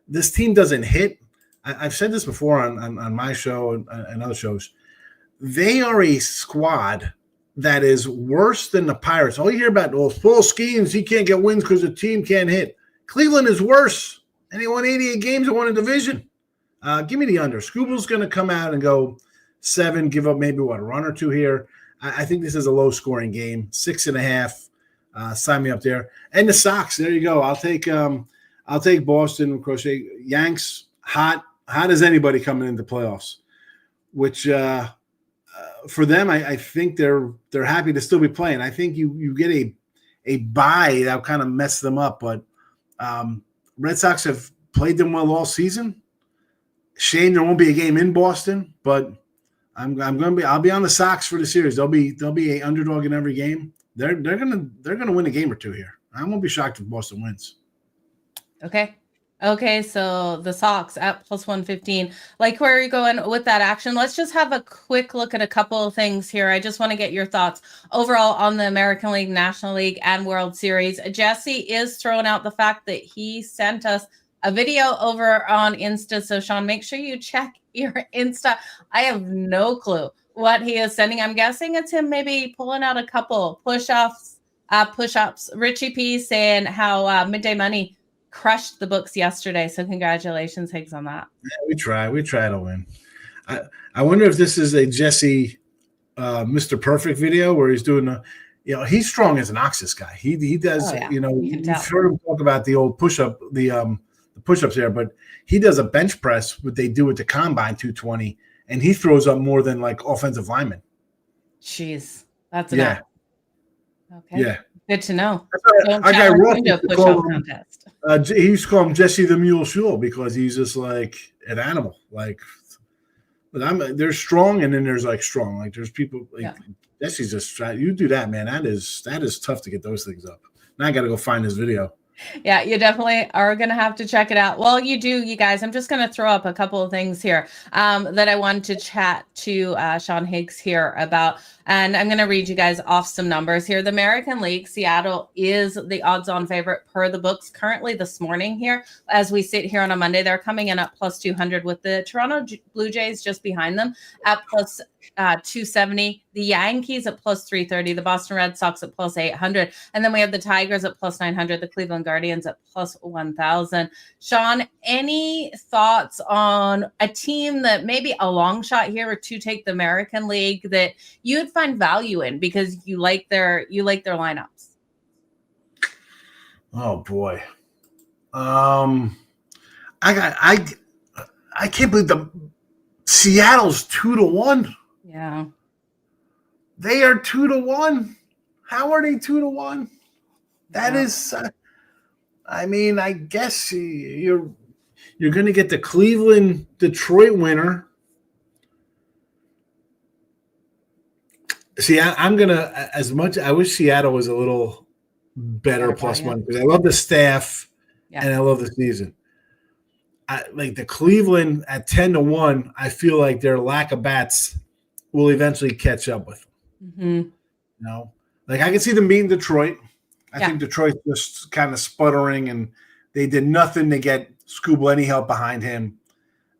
This team doesn't hit. I've said this before on my show and other shows. They are a squad that is worse than the Pirates. All you hear about, Paul Skeens, he can't get wins because the team can't hit. Cleveland is worse, and they won 88 games and won a division. Give me the under. Scooble's going to come out and go 7, give up maybe, a run or 2 here. I think this is a low-scoring game, 6.5. Sign me up there. And the Sox, there you go. I'll take Boston, Crochet. Yanks, hot as anybody coming into playoffs, which for them, I think they're happy to still be playing. I think you get a bye that kind of mess them up, but Red Sox have played them well all season. Shame there won't be a game in Boston, but I'll be on the Sox for the series. They'll be a underdog in every game. They're gonna win a game or 2 here. I won't be shocked if Boston wins. Okay, so the Sox at plus 115. Like, where are you going with that action? Let's just have a quick look at a couple of things here. I just want to get your thoughts overall on the American League, National League, and World Series. Jesse is throwing out the fact that he sent us a video over on Insta. So, Sean, make sure you check your Insta. I have no clue what he is sending. I'm guessing it's him maybe pulling out a couple push-ups. Richie P saying how Midday Money crushed the books yesterday, so congratulations, Higgs, on that. Yeah, we try to win. I wonder if this is a Jesse Mr. Perfect video where he's doing he's strong as an ox, this guy. He does. You've heard him talk about the old push-up, the push-ups there, but he does a bench press, what they do with the combine 220, and he throws up more than like offensive linemen. Jeez, that's enough. Okay. Yeah. Good to know. Our guy Ross he used to call him Jesse the Mule Shul because he's just like an animal. Like But they're strong, and then there's like strong. Like there's people like Jesse's just you do that, man. That is tough to get those things up. Now I got to go find this video. Yeah, you definitely are going to have to check it out. Well, you guys. I'm just going to throw up a couple of things here that I wanted to chat to Sean Higgs here about. And I'm going to read you guys off some numbers here. The American League, Seattle is the odds-on favorite per the books currently this morning here. As we sit here on a Monday, they're coming in at plus 200 with the Toronto Blue Jays just behind them at plus 270. The Yankees at plus 330. The Boston Red Sox at plus 800. And then we have the Tigers at plus 900. The Cleveland Guardians at plus 1,000. Sean, any thoughts on a team that maybe a long shot here to take the American League that you'd find value in because you like their lineups? Oh boy. I can't believe Seattle's 2-1. Yeah. They are 2-1. How are they 2-1? That is I mean, I guess you're going to get the Cleveland Detroit winner. See, I'm going to, as much, I wish Seattle was a little better plus one because I love the staff and I love the season. Like the Cleveland at 10-1, I feel like their lack of bats will eventually catch up with them. Mm-hmm. You know, like I can see them beating Detroit. I think Detroit's just kind of sputtering, and they did nothing to get Scooble any help behind him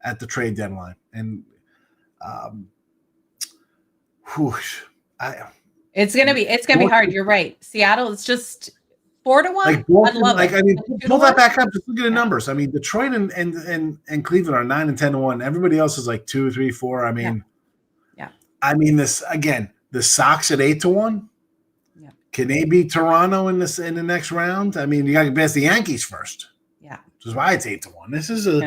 at the trade deadline. And it's gonna be hard. You're right. Seattle is just 4-1. Like Boston, I mean, pull that back up. Just look at the numbers. I mean, Detroit and Cleveland are 9 and 10-1. Everybody else is like 2, 3, 4. I mean, I mean this again. The Sox at 8-1. Yeah. Can they beat Toronto in the next round? I mean, you got to pass the Yankees first. Yeah, which is why it's 8-1. This is a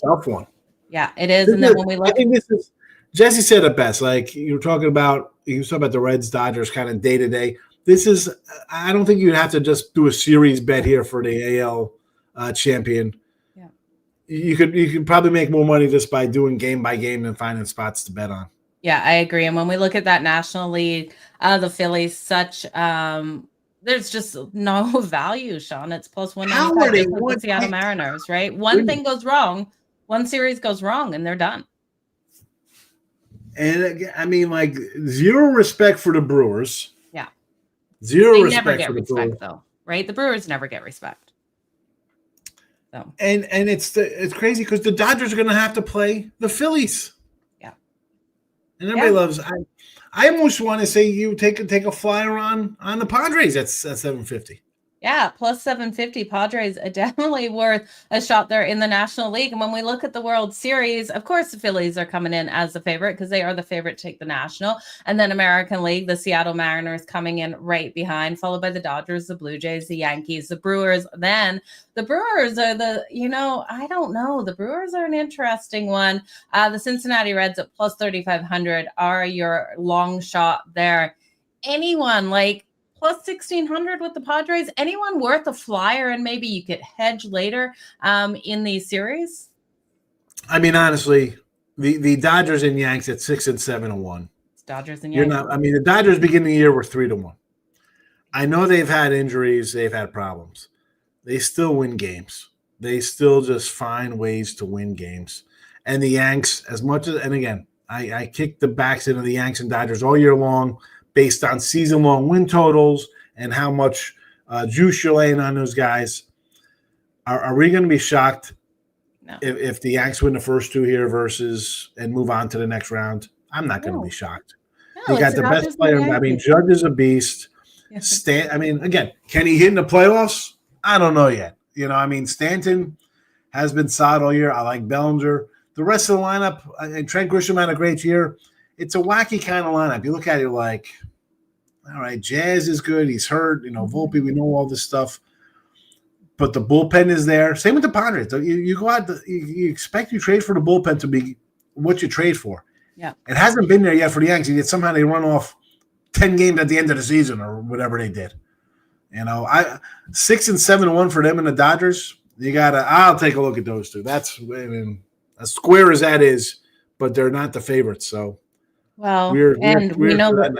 tough one. Yeah, it is. And then when we look, I think this is. Jesse said it best. Like you were talking about the Reds, Dodgers, kind of day to day. This is. I don't think you'd have to just do a series bet here for the AL champion. Yeah, you could probably make more money just by doing game by game and finding spots to bet on. Yeah, I agree. And when we look at that National League, the Phillies, there's just no value, Sean. It's plus 195 with the Seattle Mariners, right? One thing goes wrong, one series goes wrong, and they're done. And I mean, like zero respect for the Brewers. Yeah, zero respect for the Brewers, though, right? The Brewers never get respect. So and it's crazy because the Dodgers are going to have to play the Phillies. And everybody loves. I almost want to say you take a flyer on the Padres at 750. Yeah, plus 750. Padres are definitely worth a shot there in the National League. And when we look at the World Series, of course, the Phillies are coming in as the favorite because they are the favorite to take the National. And then American League, the Seattle Mariners coming in right behind, followed by the Dodgers, the Blue Jays, the Yankees, the Brewers. Then the Brewers are I don't know. The Brewers are an interesting one. The Cincinnati Reds at plus 3,500 are your long shot there. Anyone like plus 1,600 with the Padres? Anyone worth a flyer and maybe you could hedge later in these series? I mean, honestly, the Dodgers and Yanks at 6 and 7-1. It's Dodgers and Yanks. The Dodgers beginning of the year were 3-1. I know they've had injuries, they've had problems. They still win games. They still just find ways to win games. And the Yanks, as much as, and again, I kicked the backs into the Yanks and Dodgers all year long, based on season-long win totals and how much juice you're laying on those guys. Are we going to be shocked if the Yanks win the first two here and move on to the next round? I'm not going to be shocked. No, you got the best player. I mean, Judge is a beast. Again, can he hit in the playoffs? I don't know yet. Stanton has been solid all year. I like Bellinger. The rest of the lineup, and Trent Grisham had a great year. It's a wacky kind of lineup. You look at it like, all right, Jazz is good. He's hurt. Volpe, we know all this stuff. But the bullpen is there. Same with the Padres. You go out, you expect you trade for the bullpen to be what you trade for. Yeah. It hasn't been there yet for the Yankees. Yet somehow they run off 10 games at the end of the season or whatever they did. 6 and 7-1 for them and the Dodgers. I'll take a look at those two. That's, as square as that is, but they're not the favorites. So Well, we're we know that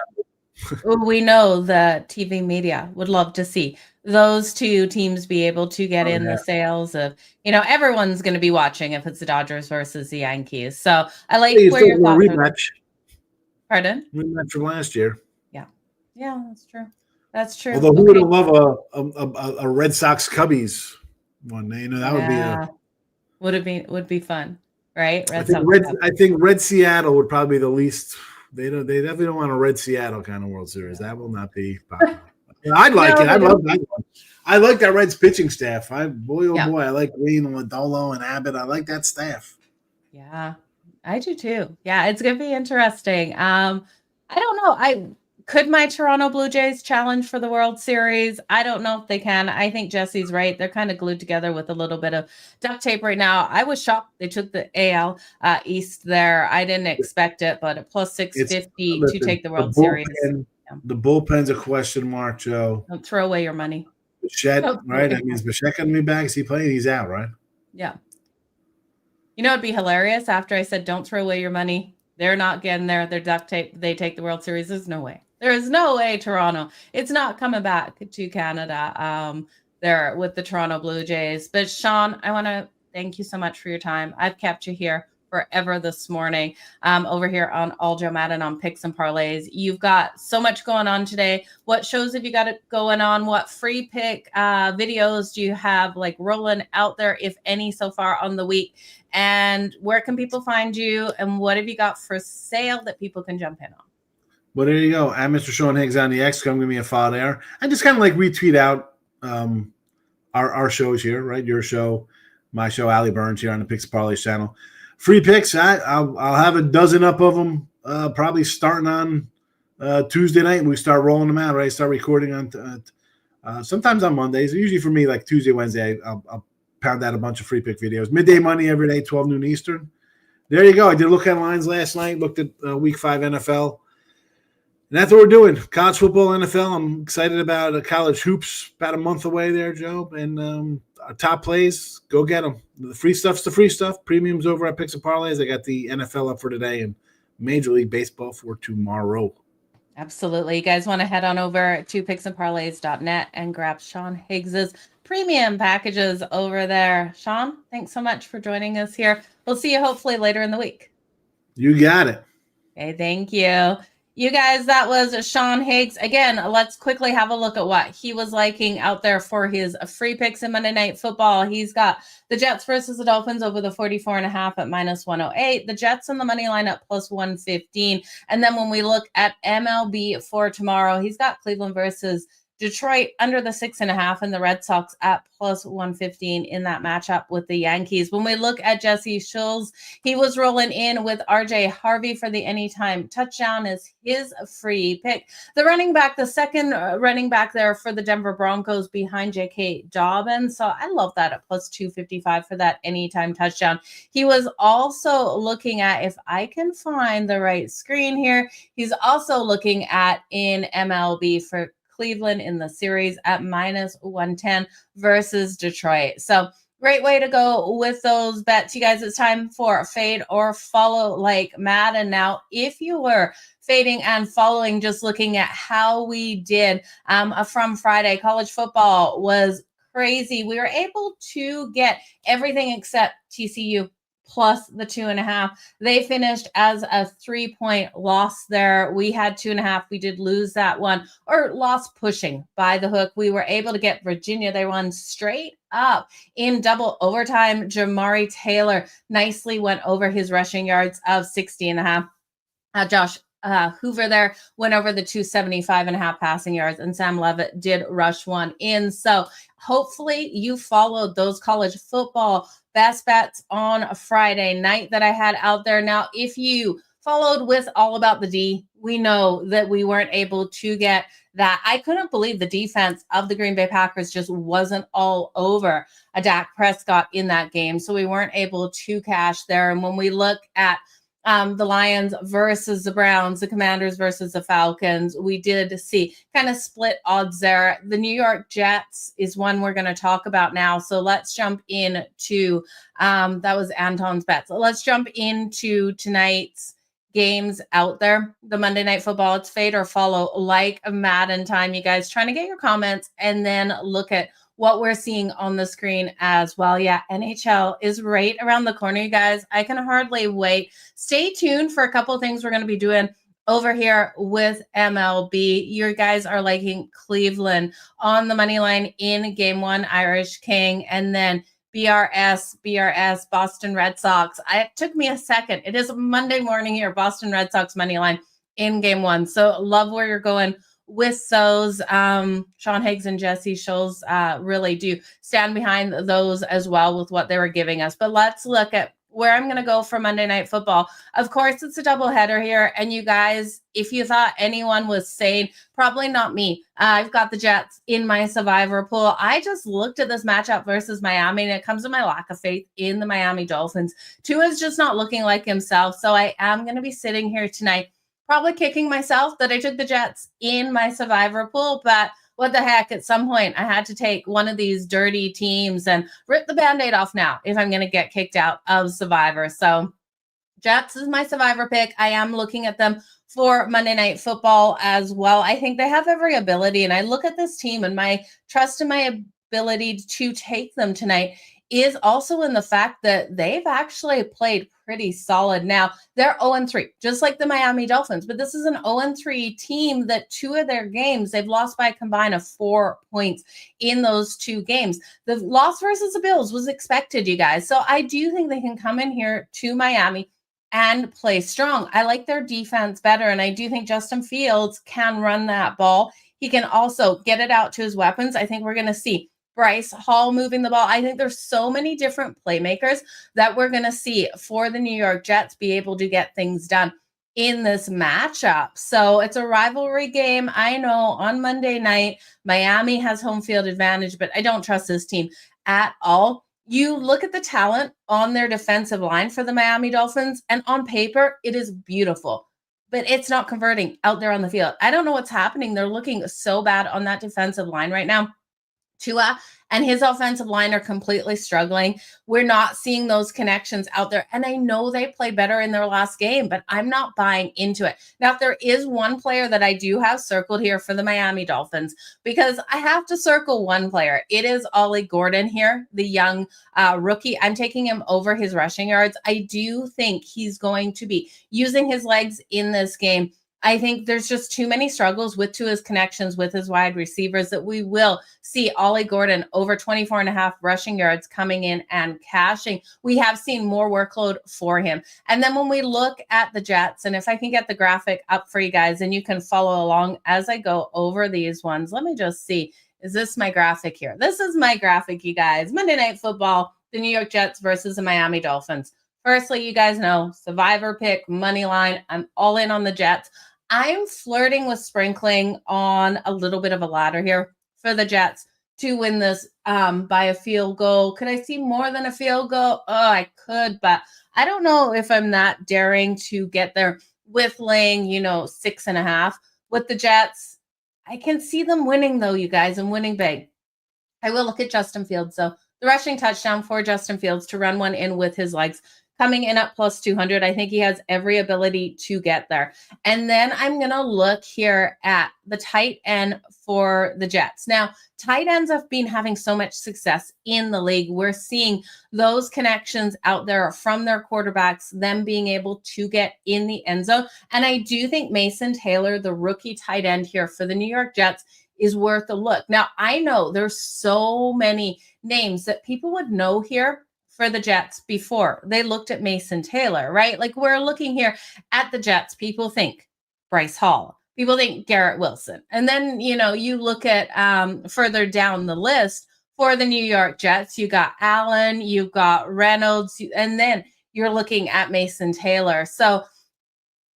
we know the TV media would love to see those two teams be able to get in the sales of, everyone's going to be watching if it's the Dodgers versus the Yankees. So I like where your thoughts are. Rematch. Pardon? Rematch from last year. Yeah. Yeah, that's true. That's true. Although who would love a Red Sox Cubbies one? That would be fun, right? I think Red Seattle would probably be the least. They definitely don't want a Red Seattle kind of World Series. That will not be popular. I'd like it. I love that one. I like that Reds pitching staff. Boy, I like Green and Lodolo and Abbott. I like that staff. Yeah, I do too. Yeah, it's gonna be interesting. I don't know. Could my Toronto Blue Jays challenge for the World Series? I don't know if they can. I think Jesse's right. They're kind of glued together with a little bit of duct tape right now. I was shocked they took the AL East there. I didn't expect it, but at plus 650 to take the World Series. The bullpen's a question mark, Joe. Don't throw away your money. Bichette, right? That means Bichette going to be back. Is he playing? He's out, right? Yeah. It'd be hilarious after I said, don't throw away your money. They're not getting there. They're duct tape. They take the World Series. There's no way. There is no way, Toronto. It's not coming back to Canada there with the Toronto Blue Jays. But, Sean, I want to thank you so much for your time. I've kept you here forever this morning over here on All-Jo Madden on Picks and Parlays. You've got so much going on today. What shows have you got going on? What free pick videos do you have rolling out there, if any, so far on the week? And where can people find you? And what have you got for sale that people can jump in on? Well, there you go. I'm Mr. Sean Higgs on the X. Come give me a follow there. I just kind of retweet out our shows here, right? Your show, my show, Allie Burns here on the Picks and Parlays channel. Free picks. I'll have a dozen up of them probably starting on Tuesday night. We start rolling them out, right? Start recording on sometimes on Mondays. Usually for me, Tuesday, Wednesday, I'll pound out a bunch of free pick videos. Midday money every day, 12 noon Eastern. There you go. I did look at lines last night. Looked at Week 5 NFL. And that's what we're doing. College football, NFL. I'm excited about college hoops. About a month away there, Joe. And our top plays, go get them. The free stuff's the free stuff. Premiums over at Picks and Parlays. I got the NFL up for today and Major League Baseball for tomorrow. Absolutely. You guys want to head on over to picksandparlays.net and grab Sean Higgs's premium packages over there. Sean, thanks so much for joining us here. We'll see you hopefully later in the week. You got it. Okay, thank you. You guys, that was Sean Higgs. Again, let's quickly have a look at what he was liking out there for his free picks in Monday Night Football. He's got the Jets versus the Dolphins over the 44.5 at minus 108. The Jets on the money line at plus 115. And then when we look at MLB for tomorrow, he's got Cleveland versus Detroit under the 6.5 and the Red Sox at plus 115 in that matchup with the Yankees. When we look at Jesse Schultz, he was rolling in with RJ Harvey for the anytime touchdown as his free pick. The running back, the second running back there for the Denver Broncos behind J.K. Dobbins. So I love that at plus 255 for that anytime touchdown. He was also looking at, if I can find the right screen here, he's also looking at in MLB for Cleveland in the series at minus 110 versus Detroit. So great way to go with those bets. You guys, it's time for fade or follow like Madden. Now, if you were fading and following, just looking at how we did from Friday, college football was crazy. We were able to get everything except TCU plus the 2.5. They finished as a 3-point loss there. We had 2.5. We did lose that one, or lost pushing by the hook. We were able to get Virginia. They won straight up in double overtime. Jamari Taylor nicely went over his rushing yards of 60.5. Josh Hoover there went over the 275.5 passing yards, and Sam Levitt did rush one in. So hopefully you followed those college football best bets on a Friday night that I had out there. Now, if you followed with All About the D, we know that we weren't able to get that. I couldn't believe the defense of the Green Bay Packers just wasn't all over a Dak Prescott in that game. So we weren't able to cash there. And when we look at the Lions versus the Browns, the Commanders versus the Falcons. We did see kind of split odds there. The New York Jets is one we're going to talk about now. So let's jump into that was Anton's bet. So let's jump into tonight's games out there. The Monday Night Football, it's fade or follow like a Madden time. You guys trying to get your comments and then look at what we're seeing on the screen as well. Yeah, NHL is right around the corner, you guys. I can hardly wait. Stay tuned for a couple of things we're going to be doing over here with MLB. You guys are liking Cleveland on the money line in game one, Irish King, and then BRS, Boston Red Sox. It took me a second. It is Monday morning here, Boston Red Sox money line in game one. So love where you're going with those. Sean Higgs and Jesse Schultz really do stand behind those as well with what they were giving us. But let's look at where I'm going to go for Monday Night Football. Of course, it's a doubleheader here. And you guys, if you thought anyone was sane, probably not me. I've got the Jets in my survivor pool. I just looked at this matchup versus Miami, and it comes to my lack of faith in the Miami Dolphins. Tua's just not looking like himself. So I am going to be sitting here tonight probably kicking myself that I took the Jets in my survivor pool, but what the heck, at some point I had to take one of these dirty teams and rip the Band-Aid off now if I'm going to get kicked out of survivor. So Jets is my survivor pick. I am looking at them for Monday Night Football as well. I think they have every ability, and I look at this team and my trust in my ability to take them tonight is also in the fact that they've actually played pretty solid. Now, they're 0-3, just like the Miami Dolphins, but this is an 0-3 team that 2 of their games, they've lost by a combined of 4 points in those 2 games. The loss versus the Bills was expected, you guys. So I do think they can come in here to Miami and play strong. I like their defense better, and I do think Justin Fields can run that ball. He can also get it out to his weapons. I think we're going to see Bryce Hall moving the ball. I think there's so many different playmakers that we're going to see for the New York Jets be able to get things done in this matchup. So it's a rivalry game. I know on Monday night, Miami has home field advantage, but I don't trust this team at all. You look at the talent on their defensive line for the Miami Dolphins, and on paper, it is beautiful, but it's not converting out there on the field. I don't know what's happening. They're looking so bad on that defensive line right now. Tua and his offensive line are completely struggling. We're not seeing those connections out there. And I know they play better in their last game, but I'm not buying into it. Now, if there is one player that I do have circled here for the Miami Dolphins, because I have to circle one player, it is Ollie Gordon here, the young rookie. I'm taking him over his rushing yards. I do think he's going to be using his legs in this game. I think there's just too many struggles with Tua's connections with his wide receivers that we will see Ollie Gordon over 24.5 rushing yards coming in and cashing. We have seen more workload for him. And then when we look at the Jets, and if I can get the graphic up for you guys and you can follow along as I go over these ones, let me just see. Is this my graphic here? This is my graphic, you guys. Monday Night Football, the New York Jets versus the Miami Dolphins. Firstly, you guys know, survivor pick, money line. I'm all in on the Jets. I'm flirting with sprinkling on a little bit of a ladder here for the Jets to win this by a field goal. Could I see more than a field goal? Oh, I could, but I don't know if I'm that daring to get there with laying, 6.5 with the Jets. I can see them winning though, you guys, and winning big. I will look at Justin Fields. So the rushing touchdown for Justin Fields to run one in with his legs. Coming in at plus 200. I think he has every ability to get there. And then I'm going to look here at the tight end for the Jets. Now, tight ends have been having so much success in the league. We're seeing those connections out there from their quarterbacks, them being able to get in the end zone. And I do think Mason Taylor, the rookie tight end here for the New York Jets, is worth a look. Now, I know there's so many names that people would know here for the Jets before they looked at Mason Taylor, right? Like we're looking here at the Jets. People think Bryce Hall. People think Garrett Wilson. And then, you look at further down the list for the New York Jets, you got Allen, you've got Reynolds, and then you're looking at Mason Taylor. So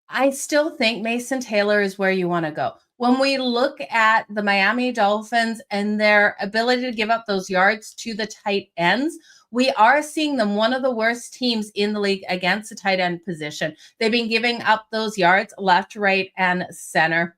I still think Mason Taylor is where you want to go. When we look at the Miami Dolphins and their ability to give up those yards to the tight ends, we are seeing them one of the worst teams in the league against the tight end position. They've been giving up those yards left, right, and center.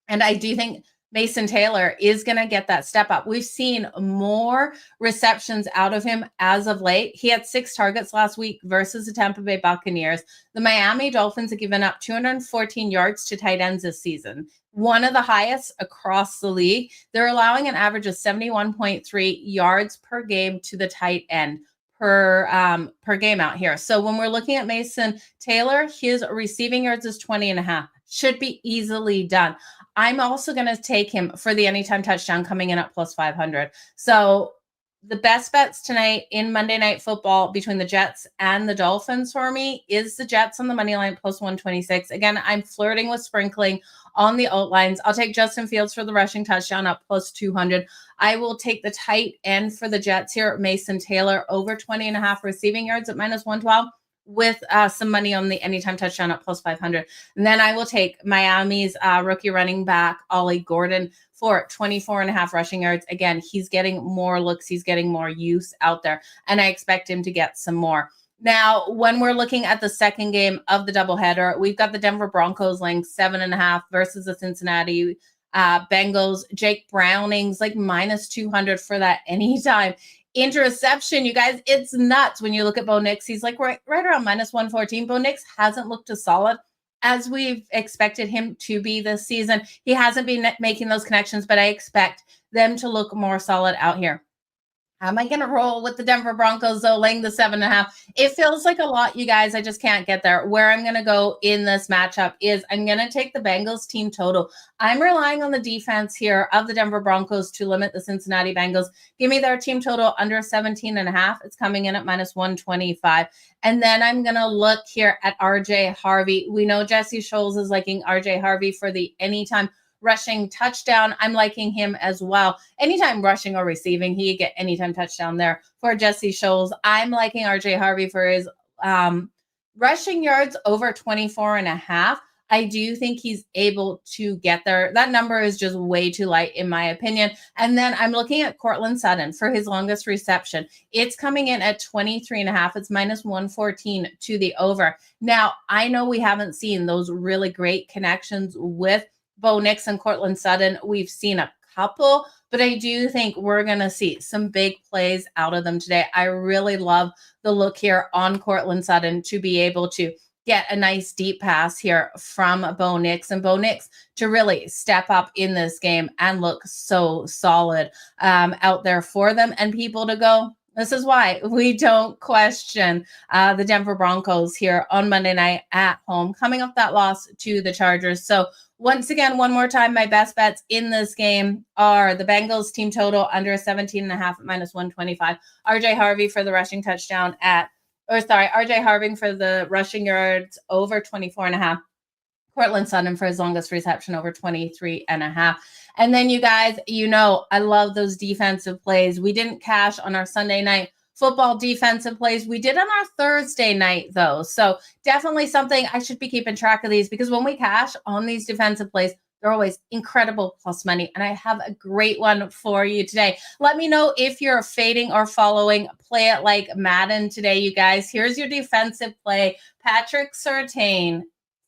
And I do think Mason Taylor is going to get that step up. We've seen more receptions out of him as of late. He had 6 targets last week versus the Tampa Bay Buccaneers. The Miami Dolphins have given up 214 yards to tight ends this season, one of the highest across the league. They're allowing an average of 71.3 yards per game to the tight end per game out here. So when we're looking at Mason Taylor, his receiving yards is 20.5. Should be easily done. I'm also going to take him for the anytime touchdown coming in at plus 500. So the best bets tonight in Monday Night Football between the Jets and the Dolphins for me is the Jets on the money line plus 126. Again, I'm flirting with sprinkling on the outlines. I'll take Justin Fields for the rushing touchdown up plus 200. I will take the tight end for the Jets here, Mason Taylor, over 20.5 receiving yards at minus 112. With some money on the anytime touchdown at plus 500. And then I will take Miami's rookie running back, Ollie Gordon, for 24.5 rushing yards. Again, he's getting more looks. He's getting more use out there. And I expect him to get some more. Now, when we're looking at the second game of the doubleheader, we've got the Denver Broncos laying 7.5 versus the Cincinnati Bengals. Jake Browning's like minus 200 for that anytime interception. You guys, it's nuts when you look at Bo Nix. He's like right around minus 114. Bo Nix hasn't looked as solid as we've expected him to be this season. He hasn't been making those connections, but I expect them to look more solid out here. How am I going to roll with the Denver Broncos, though, laying the 7.5? It feels like a lot, you guys. I just can't get there. Where I'm going to go in this matchup is I'm going to take the Bengals team total. I'm relying on the defense here of the Denver Broncos to limit the Cincinnati Bengals. Give me their team total under 17.5. It's coming in at minus 125. And then I'm going to look here at RJ Harvey. We know Jesse Scholes is liking RJ Harvey for the anytime rushing touchdown. I'm liking him as well. Anytime rushing or receiving, he get anytime touchdown there for Jesse Scholes. I'm liking RJ Harvey for his rushing yards over 24.5. I do think he's able to get there. That number is just way too light in my opinion. And then I'm looking at Cortland Sutton for his longest reception. It's coming in at 23.5. It's minus 114 to the over. Now, I know we haven't seen those really great connections with Bo Nix and Cortland Sutton. We've seen a couple, but I do think we're going to see some big plays out of them today. I really love the look here on Cortland Sutton to be able to get a nice deep pass here from Bo Nix, and Bo Nix to really step up in this game and look so solid out there for them, and people to go, this is why we don't question the Denver Broncos here on Monday night at home, coming off that loss to the Chargers. So once again, one more time, my best bets in this game are the Bengals team total under 17.5 at minus 125. RJ Harvey for the rushing touchdown RJ Harvey for the rushing yards over 24.5. Cortland Sutton for his longest reception over 23.5. And then you guys, I love those defensive plays. We didn't cash on our Sunday night football defensive plays. We did on our Thursday night, though. So definitely something I should be keeping track of these, because when we cash on these defensive plays, they're always incredible plus money. And I have a great one for you today. Let me know if you're fading or following Play It Like Madden today, you guys. Here's your defensive play. Patrick Surtain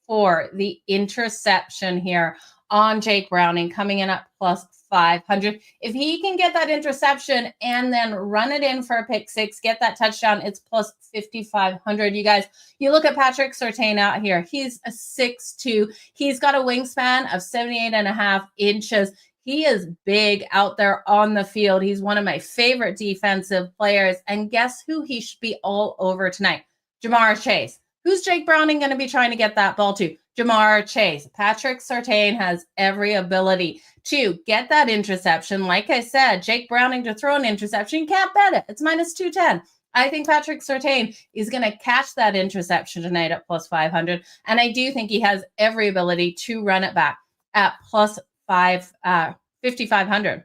for the interception here on Jake Browning, coming in at plus 500. If he can get that interception and then run it in for a pick six, get that touchdown, it's plus 5,500. You guys, you look at Patrick Surtain out here. He's a 6'2". He's got a wingspan of 78.5 inches. He is big out there on the field. He's one of my favorite defensive players. And guess who he should be all over tonight? Jamar Chase. Who's Jake Browning going to be trying to get that ball to? Jamar Chase. Patrick Surtain has every ability to get that interception. Like I said, Jake Browning to throw an interception, you can't bet it. It's minus 210. I think Patrick Surtain is going to catch that interception tonight at plus 500. And I do think he has every ability to run it back at plus 5,500.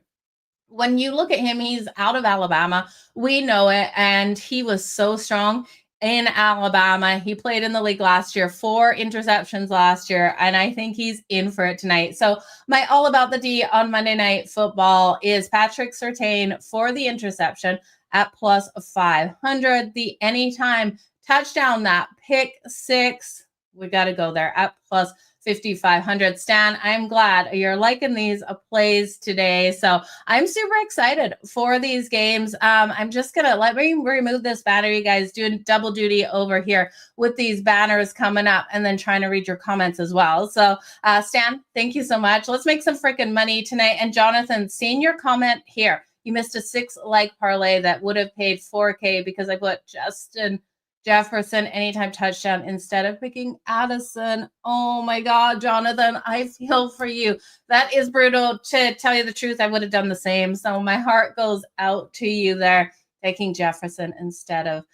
When you look at him, he's out of Alabama. We know it. And he was so strong in Alabama. He played in the league last year, 4 interceptions last year, and I think he's in for it tonight. So my all about the D on Monday Night Football is Patrick Surtain for the interception at plus 500. The anytime touchdown, that pick six, we got to go there at plus 5,500. Stan, I'm glad you're liking these plays today. So I'm super excited for these games. I'm just going to let me remove this banner. You guys doing double duty over here with these banners coming up and then trying to read your comments as well. So Stan, thank you so much. Let's make some freaking money tonight. And Jonathan, seeing your comment here, you missed a 6-leg parlay that would have paid $4K because I put Justin Jefferson anytime touchdown instead of picking Addison. Oh my God, Jonathan, I feel for you. That is brutal. To tell you the truth, I would have done the same. So my heart goes out to you there, taking Jefferson instead of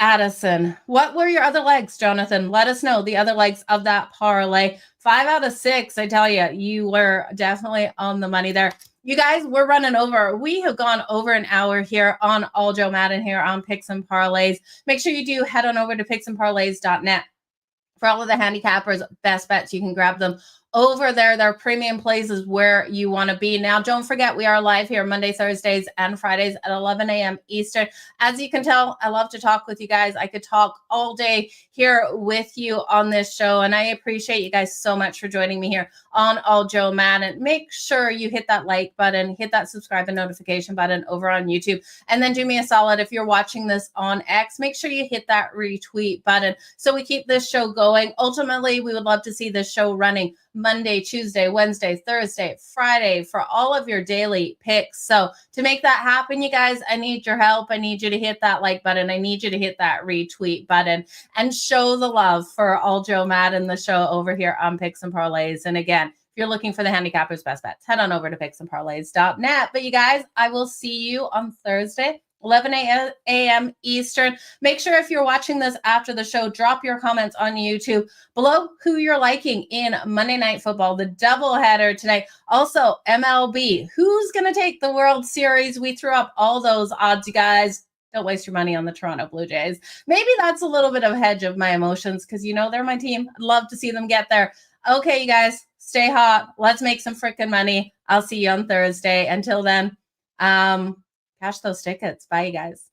Addison. What were your other legs, Jonathan? Let us know the other legs of that parlay. 5 out of 6, I tell you, you were definitely on the money there. You guys, we're running over. We have gone over an hour here on All-Jo Madden here on Picks and Parlays. Make sure you do head on over to picksandparlays.net for all of the handicappers, best bets. You can grab them over there. Their premium plays is where you want to be. Now, don't forget, we are live here Monday, Thursdays, and Fridays at 11 a.m. Eastern. As you can tell, I love to talk with you guys. I could talk all day here with you on this show, and I appreciate you guys so much for joining me here on All-Jo Madden. Make sure you hit that like button, hit that subscribe and notification button over on YouTube, and then do me a solid. If you're watching this on X, make sure you hit that retweet button so we keep this show going. Ultimately, we would love to see this show running Monday, Tuesday, Wednesday, Thursday, Friday for all of your daily picks. So to make that happen, you guys, I need your help. I need you to hit that like button. I need you to hit that retweet button and show the love for All-Jo Madden, the show over here on Picks and Parlays. And again, if you're looking for the handicappers best bets, head on over to picksandparlays.net. But you guys, I will see you on Thursday, 11 a.m. Eastern. Make sure if you're watching this after the show, drop your comments on YouTube below who you're liking in Monday Night Football, the doubleheader tonight. Also, MLB, who's going to take the World Series? We threw up all those odds, you guys. Don't waste your money on the Toronto Blue Jays. Maybe that's a little bit of a hedge of my emotions because, you know, they're my team. I'd love to see them get there. Okay, you guys, stay hot. Let's make some freaking money. I'll see you on Thursday. Until then, cash those tickets. Bye, you guys.